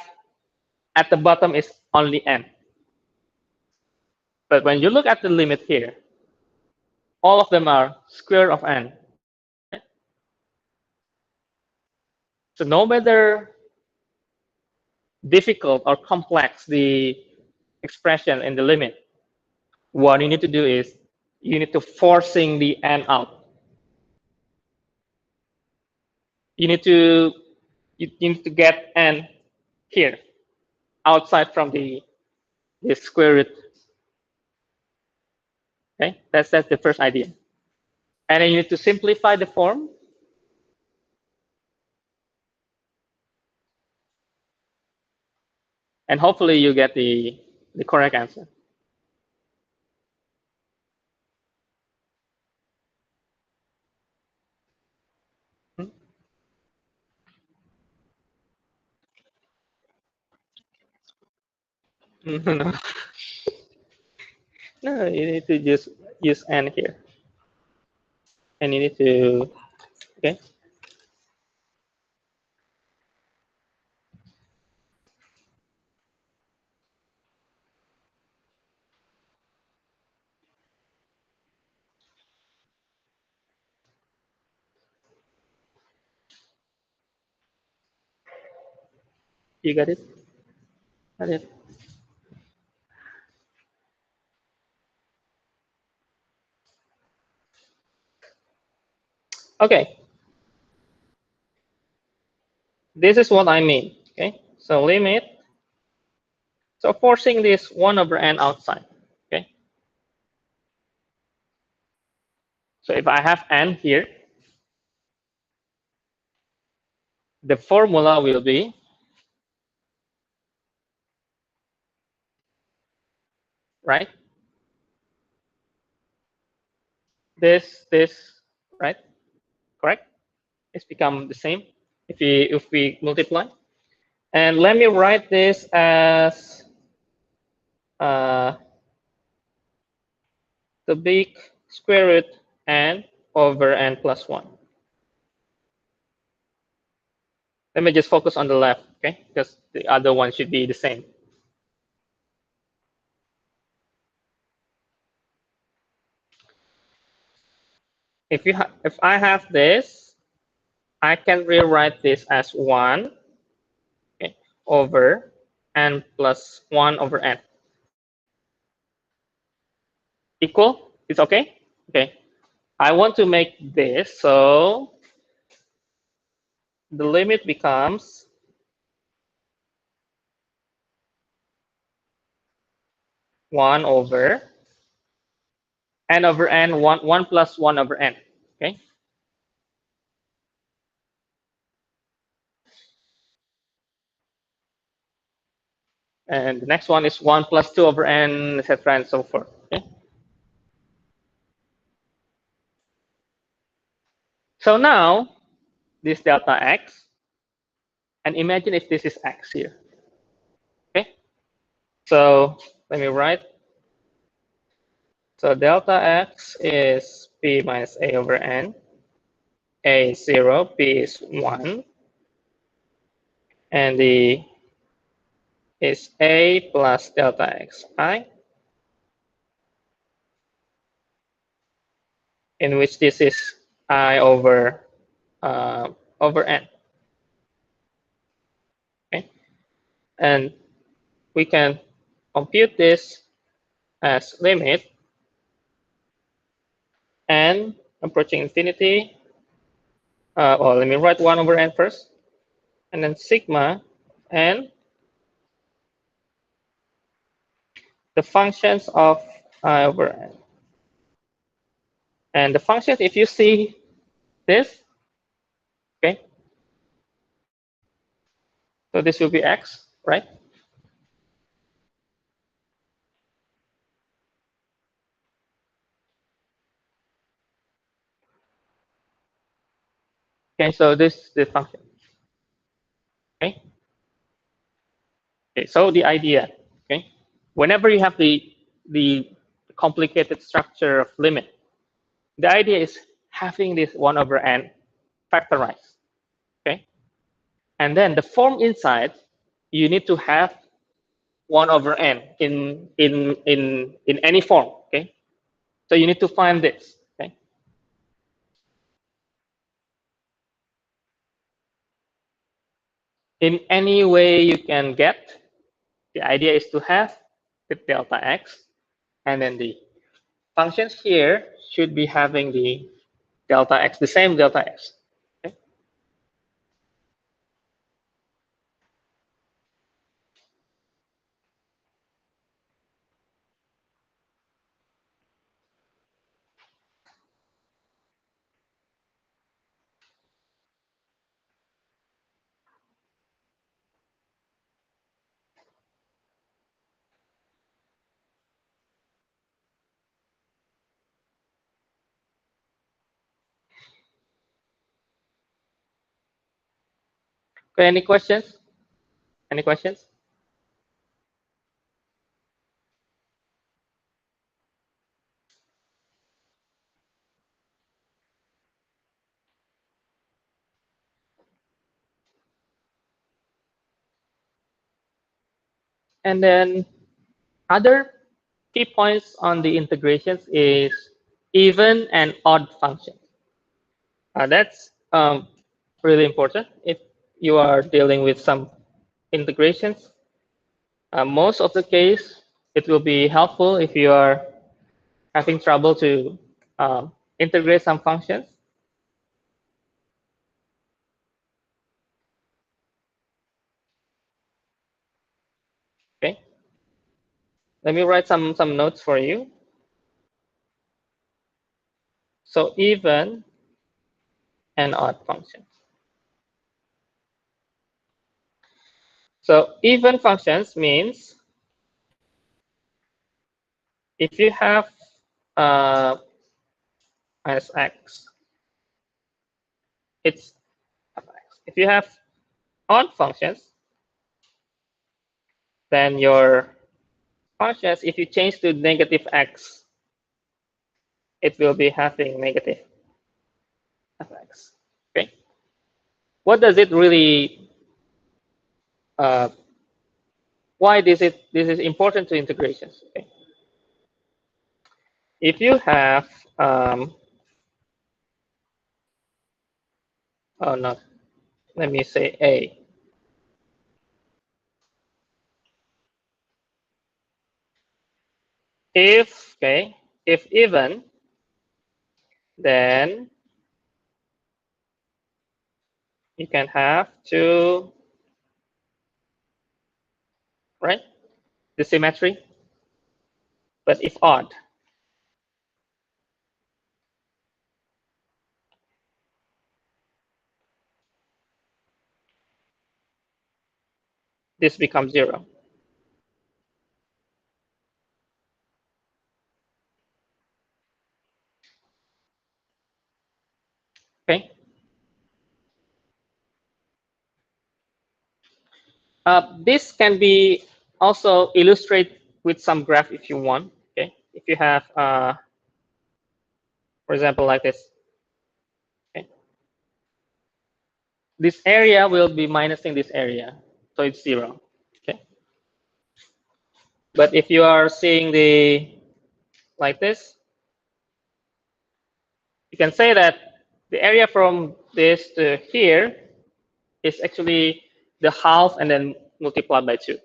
at the bottom is only n. But when you look at the limit here, all of them are square of n. So no matter difficult or complex the expression in the limit, what you need to do is you need to forcing the n out. You need to get n here outside from the square root. Okay, that's the first idea. And then you need to simplify the form. And hopefully you get the correct answer. Hmm? No, no, you need to just use n here. And you need to, okay. You got it? Got it. Okay. This is what I mean. Okay. So limit. So forcing this 1 over n outside. Okay. So if I have n here, the formula will be right. This, right? Correct? It's become the same if we multiply. And let me write this as the big square root n over n plus 1. Let me just focus on the left, okay? Because the other one should be the same. If I have this, I can rewrite this as 1, okay, over n plus 1 over n. Equal? It's okay? Okay. I want to make this, so the limit becomes 1 over n over n, 1 plus 1 over n. Okay. And the next one is 1 plus 2 over n, etc., and so forth. Okay. So now this delta x, and imagine if this is x here. Okay. So let me write. So delta x is p minus a over n. A is 0, p is 1, and the is a plus delta xi, in which this is I over n. Okay, and we can compute this as limit n approaching infinity. Well, let me write 1 over n first, and then sigma n, the functions of I over n. And the functions, if you see this, okay, so this will be x, right? Okay, so this is the function. Okay. Okay, so the idea, okay, whenever you have the complicated structure of limit, the idea is having this 1 over n factorized. Okay, and then the form inside, you need to have 1 over n in any form. Okay, so you need to find this. Okay, in any way you can get. The idea is to have the delta x, and then the functions here should be having the delta x, the same delta x. Okay. Okay, any questions? Any questions? And then other key points on the integrations is even and odd functions. That's really important if you are dealing with some integrations. Most of the case, it will be helpful if you are having trouble to integrate some functions. Okay, let me write some notes for you. So even and odd functions. So even functions means if you have minus x, it's if you have odd functions, then your functions, if you change to negative x, it will be having negative fx. Okay. What does it really? Why this is important to integrations? Okay. If you have oh no, let me say a. If okay, if even, then you can have two, right? The symmetry. But if odd, this becomes 0. Okay. This can be also illustrated with some graph if you want. Okay. If you have, for example, like this. Okay. This area will be minusing this area, so it's 0. Okay. But if you are seeing the like this, you can say that the area from this to here is actually the half and then multiplied by 2.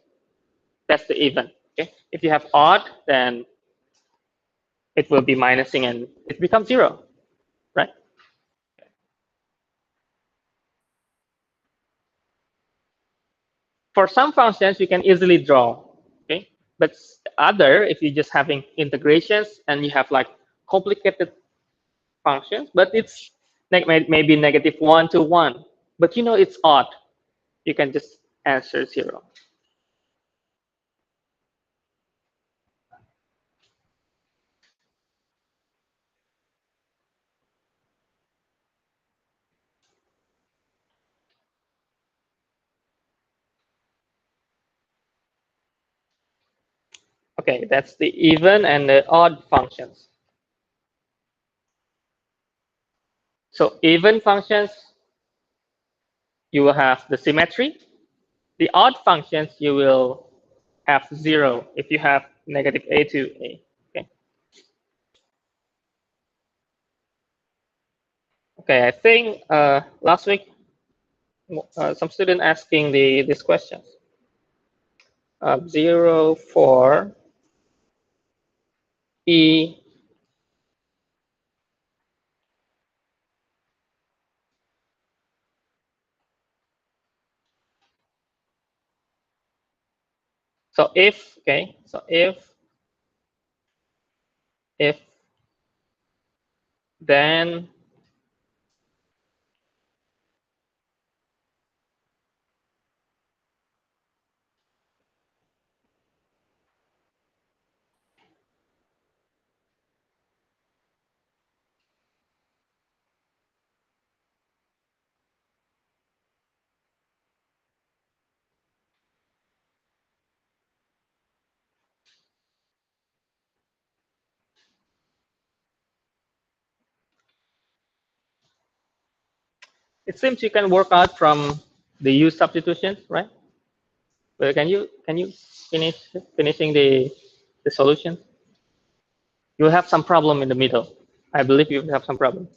That's the even. Okay. If you have odd, then it will be minusing and it becomes 0, right? For some functions, you can easily draw. Okay. But other, if you're just having integrations and you have like complicated functions, but it's maybe -1 to 1, but you know it's odd, you can just answer 0. Okay, that's the even and the odd functions. So even functions, you will have the symmetry. The odd functions, you will have 0 if you have -a to a. Okay. Okay, I think last week some student asking this question. 0 for e. So if, okay, so if then it seems you can work out from the use substitutions, right? But can you finishing the solution? You have some problem in the middle. I believe you have some problem.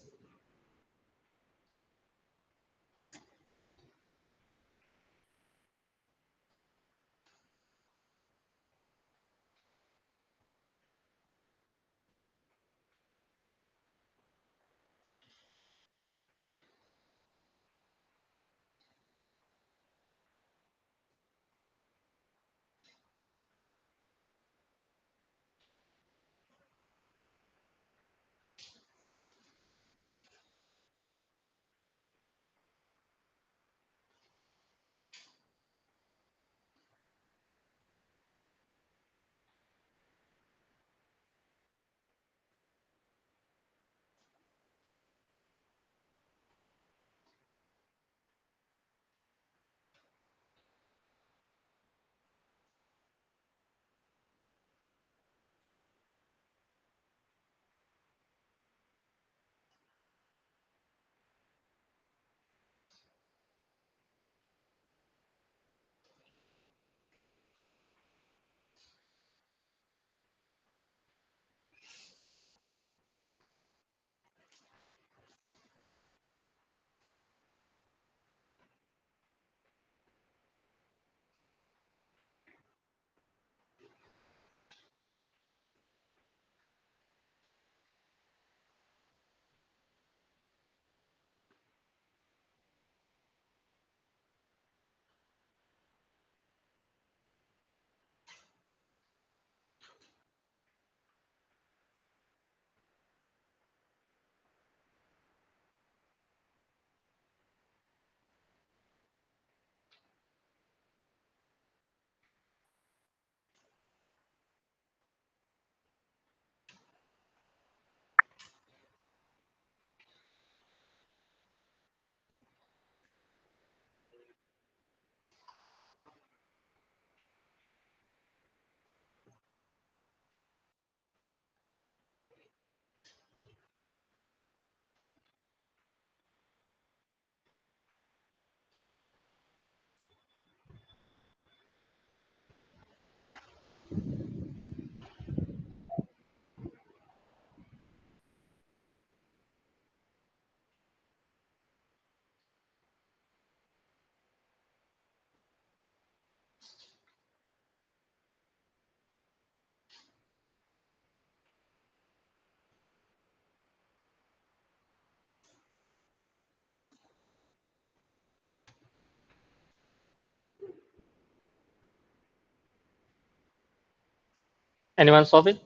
Anyone solve it?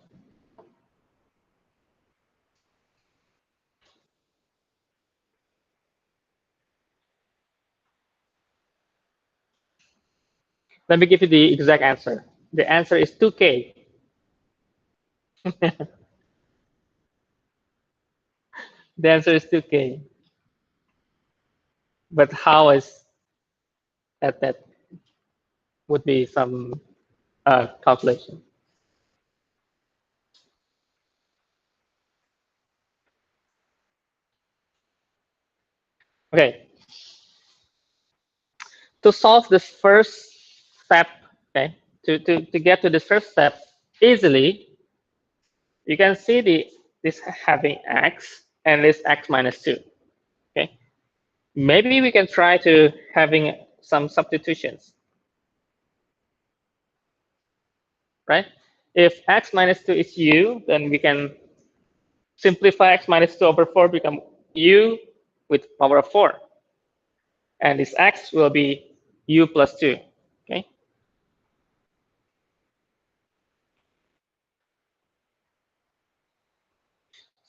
Let me give you the exact answer. The answer is 2K. The answer is 2K. But how is that would be some calculation. Okay. To solve this first step, okay, to get to this first step easily, you can see this having x and this x minus 2. Okay. Maybe we can try to having some substitutions. Right? If x minus 2 is u, then we can simplify x minus 2 over 4 become u with power of 4. And this x will be u plus 2. Okay.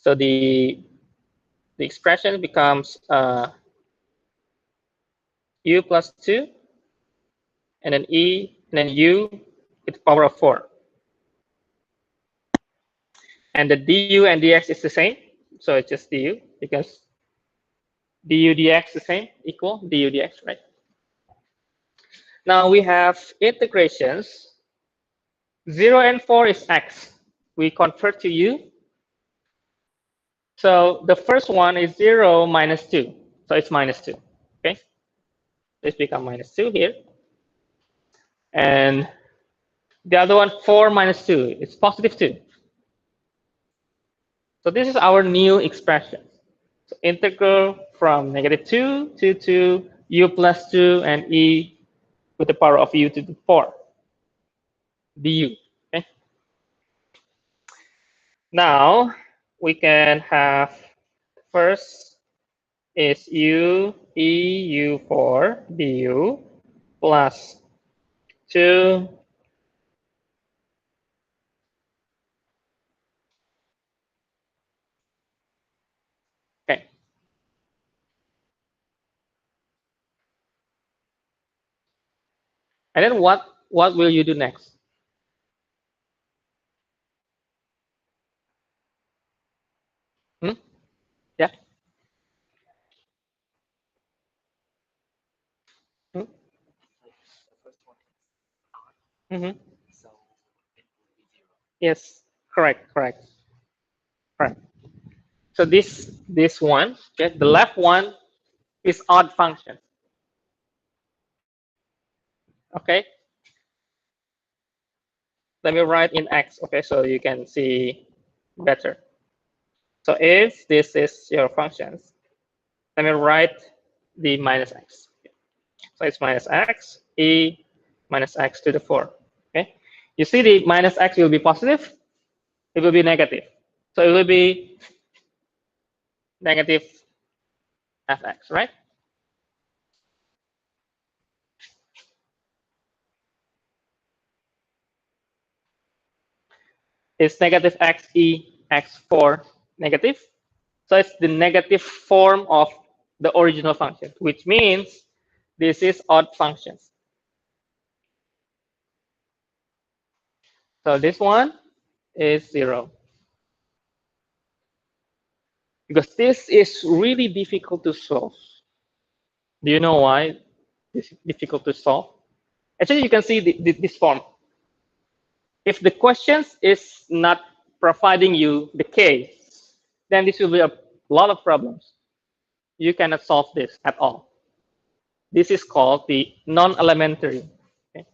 So the expression becomes u plus 2 and then and then u with power of 4. And the du and dx is the same. So it's just du because du dx is the same, equal du dx, right? Now we have integrations. 0 and 4 is x. We convert to u. So the first one is 0 minus 2. So it's minus 2. Okay. This becomes minus 2 here. And the other one, 4 minus 2, it's positive 2. So this is our new expression. So integral from negative 2 to u plus 2 and e with the power of u to the 4 du. Okay. Now we can have first is u u4 du plus 2 okay. And then what will you do next? Hmm? Yeah. Hmm? Mm-hmm. Yes. Correct. Correct. Correct. So this one, okay, the left one is odd function. Okay. Let me write in x. Okay, so you can see better. So if this is your functions, let me write the minus x. So it's minus x e minus x to the 4. Okay. You see the minus x will be positive. It will be negative. So it will be negative fx, right? It's negative x e x4 negative. So it's the negative form of the original function, which means this is odd functions. So this one is 0. Because this is really difficult to solve. Do you know why it's difficult to solve? Actually, you can see this form. If the questions is not providing you the k, then this will be a lot of problems. You cannot solve this at all. This is called the non-elementary. Okay.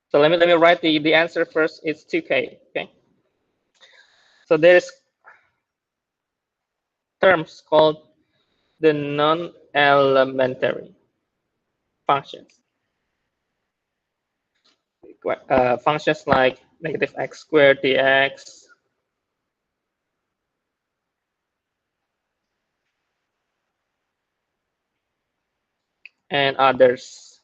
So let me write the answer first. It's 2k. Okay. So there's terms called the non-elementary functions. Functions like negative x squared dx, and others.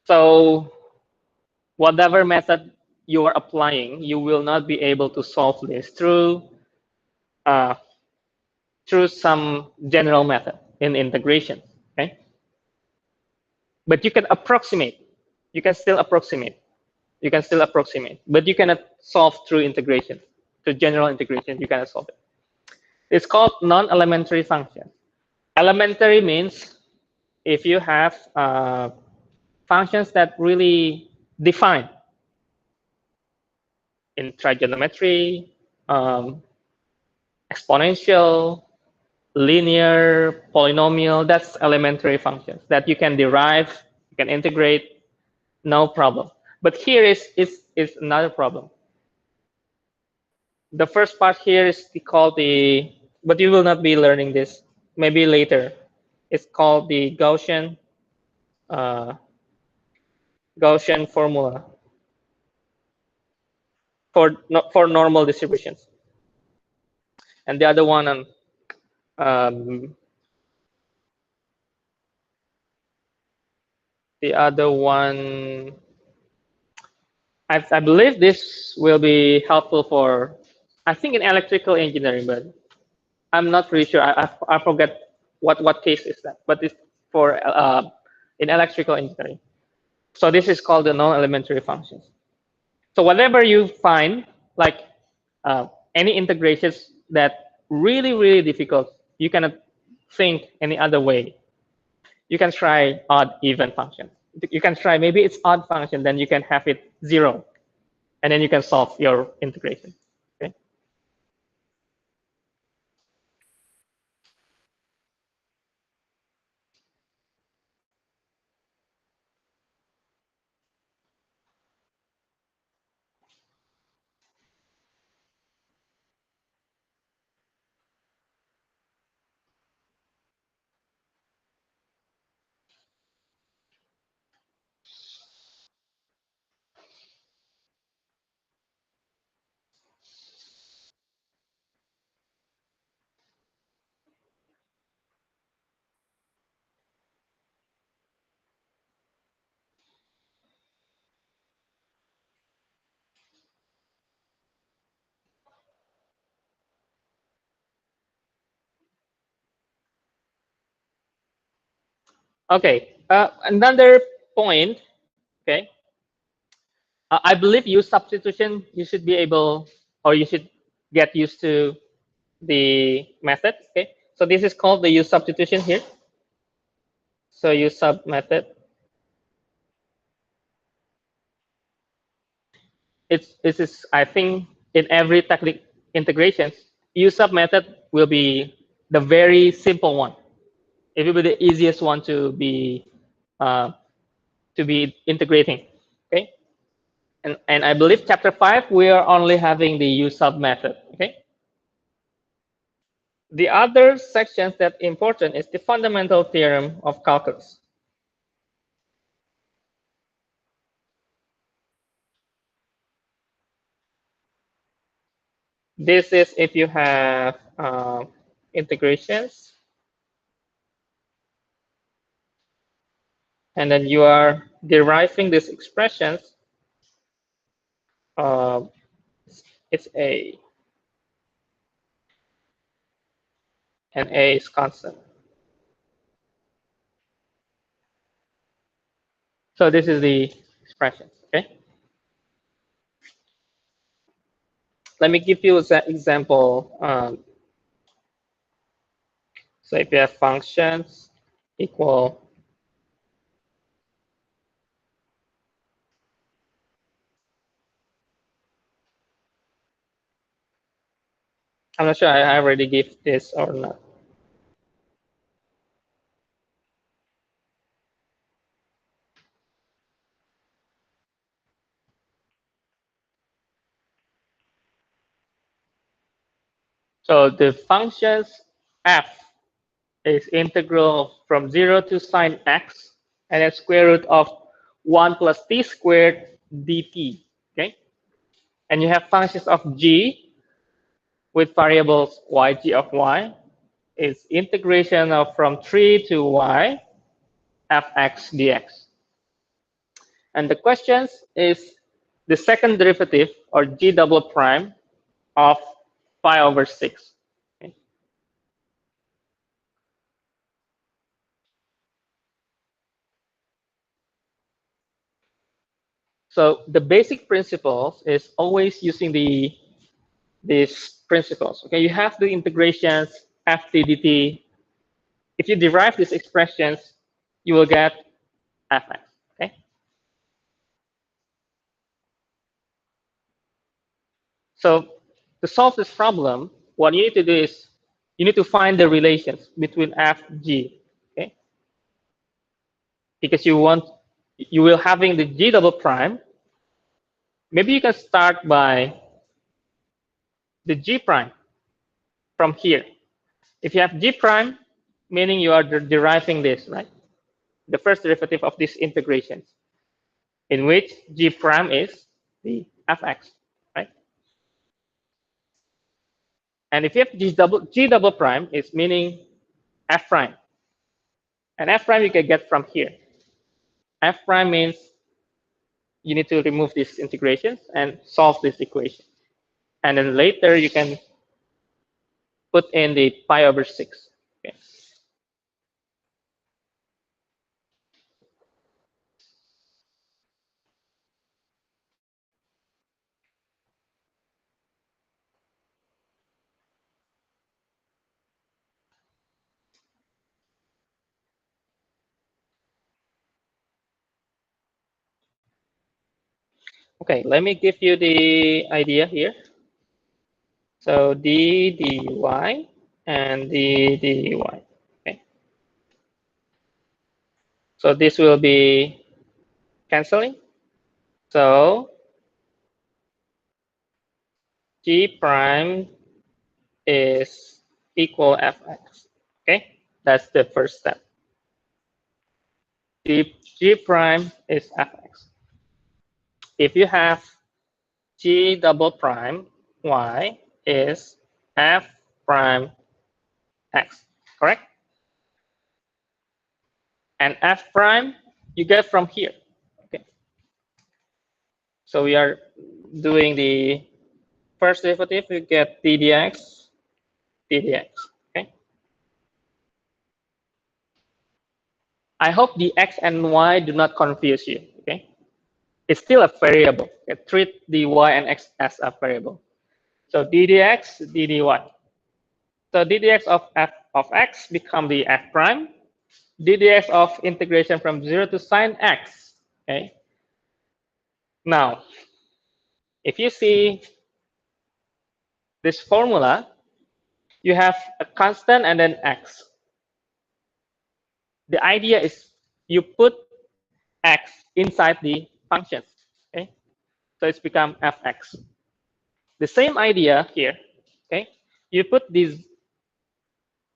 So whatever method you are applying, you will not be able to solve this uh, through some general method in integration. Okay, but you can approximate. You can still approximate. You can still approximate, but you cannot solve through integration. Through general integration, you cannot solve it. It's called non-elementary function. Elementary means if you have functions that really define in trigonometry, um, exponential, linear, polynomial, that's elementary functions that you can derive, you can integrate, no problem. But here is another problem. The first part here is called the, but you will not be learning this, maybe later. It's called the uh, Gaussian formula for normal distributions. And the other one um, the other one, I believe this will be helpful for, I think in electrical engineering, but I'm not pretty sure. I forget what case is that, but it's for in electrical engineering. So this is called the non-elementary functions. So whatever you find, like any integrations that really difficult, you cannot think any other way. You can try odd even function. You can try maybe it's odd function, then you can have it 0, and then you can solve your integration. Okay. Okay. Another point. Okay. I believe use substitution. You should be able, or you should get used to the method. Okay. So this is called the use substitution here. So use sub method. This is, I think, in every technique integration, use sub method will be the very simple one. It will be the easiest one uh, to be integrating. Okay. And I believe chapter 5 we are only having the use sub method. Okay. The other sections that important is the fundamental theorem of calculus. This is if you have integrations, and then you are deriving these expressions. It's a, and a is constant. So this is the expression. Okay. Let me give you an example. So if you have functions equal I'm not sure I already give this or not. So the functions f is integral from 0 to sine x, and then square root of 1 plus t squared dt. Okay, and you have functions of g with variables y, g of y is integration of from 3 to y fx dx. And the question is the second derivative, or g double prime, of pi over 6. Okay. So the basic principles is always using these principles. Okay, you have the integrations f t dt. If you derive these expressions, you will get fx. Okay. So to solve this problem, what you need to do is you need to find the relations between f, g. Okay, because you will having the g double prime. Maybe you can start by the g prime from here. If you have g prime, meaning you are deriving this, right? The first derivative of these integrations, in which g prime is the fx, right? And if you have g double prime, is meaning f prime. And f prime you can get from here. F prime means you need to remove these integrations and solve this equation. And then later you can put in the pi over 6. Okay. Okay, let me give you the idea here. So d dy and d dy. Okay. So this will be canceling. So g prime is equal fx. Okay, that's the first step. G prime is fx. If you have g double prime y is f prime x, correct? And f prime you get from here. Okay. So we are doing the first derivative, you get d dx, d dx. Okay. I hope the x and y do not confuse you. Okay. It's still a variable. Okay. Treat the y and x as a variable. So d dx, d dy. So d dx of f of x become the f prime. D dx of integration from 0 to sine x. Okay. Now, if you see this formula, you have a constant and then x. The idea is you put x inside the function. Okay. So it's become fx. The same idea here. Okay. You put these,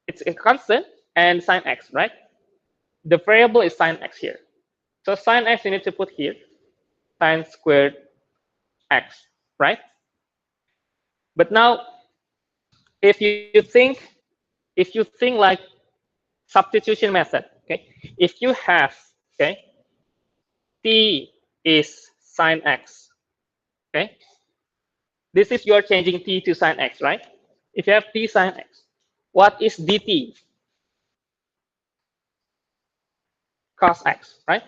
it's a constant and sine x, right? The variable is sine x here. So sine x you need to put here, sine squared x, right? But now, if you think, like substitution method, okay? If you have, okay, t is sine x, okay? This is you're changing t to sine x, right? If you have t sine x, what is dt? Cos x, right?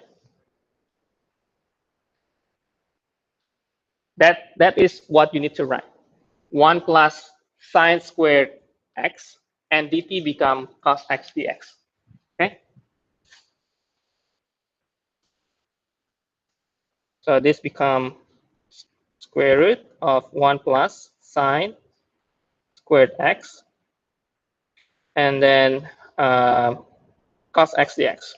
That is what you need to write. 1 plus sine squared x, and dt become cos x dx. Okay. So this become square root of 1 plus sine squared x, and then cos x dx.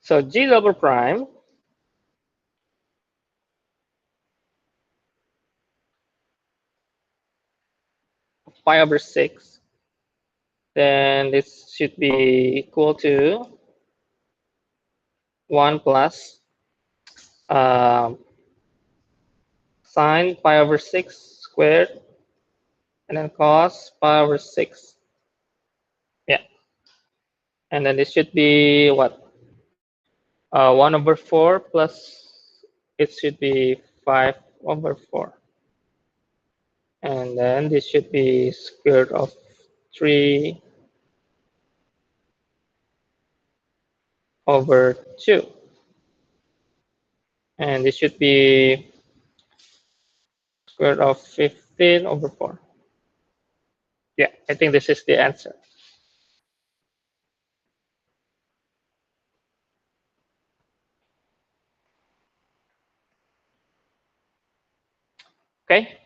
So g double prime pi over 6, then this should be equal to 1 plus sine pi over 6 squared, and then cos pi over 6. Yeah. And then this should be what? 1 over 4 plus, it should be 5 over 4. And then this should be square root of 3 over 2. And this should be square root of 15 over 4. Yeah, I think this is the answer. Okay.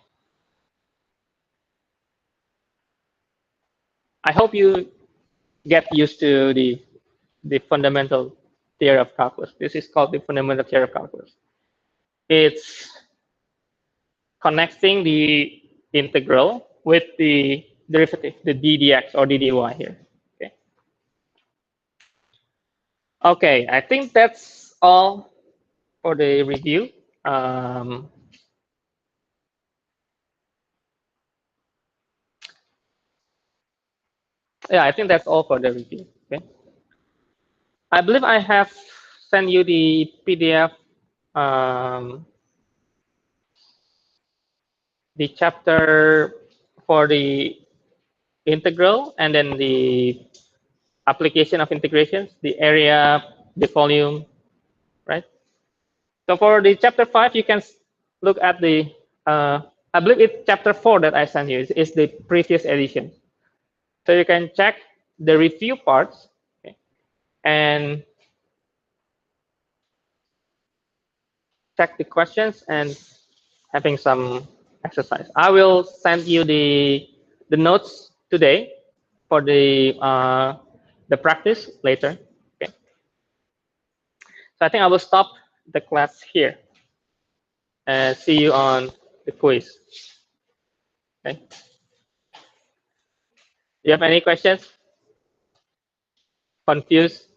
I hope you get used to the fundamental theory of calculus. This is called the fundamental theory of calculus. It's connecting the integral with the derivative, the d dx or d dy here. Okay. Okay, I think that's all for the review. Yeah, I think that's all for the review. Okay. I believe I have sent you the PDF, the chapter for the integral, and then the application of integrations, the area, the volume, right? So for the chapter 5, you can look at the, I believe it's chapter 4 that I sent you. It's the previous edition. So you can check the review parts, okay, and check the questions and having some exercise. I will send you the notes today for the practice later. Okay. So I think I will stop the class here and see you on the quiz. Okay. You have any questions? Confused?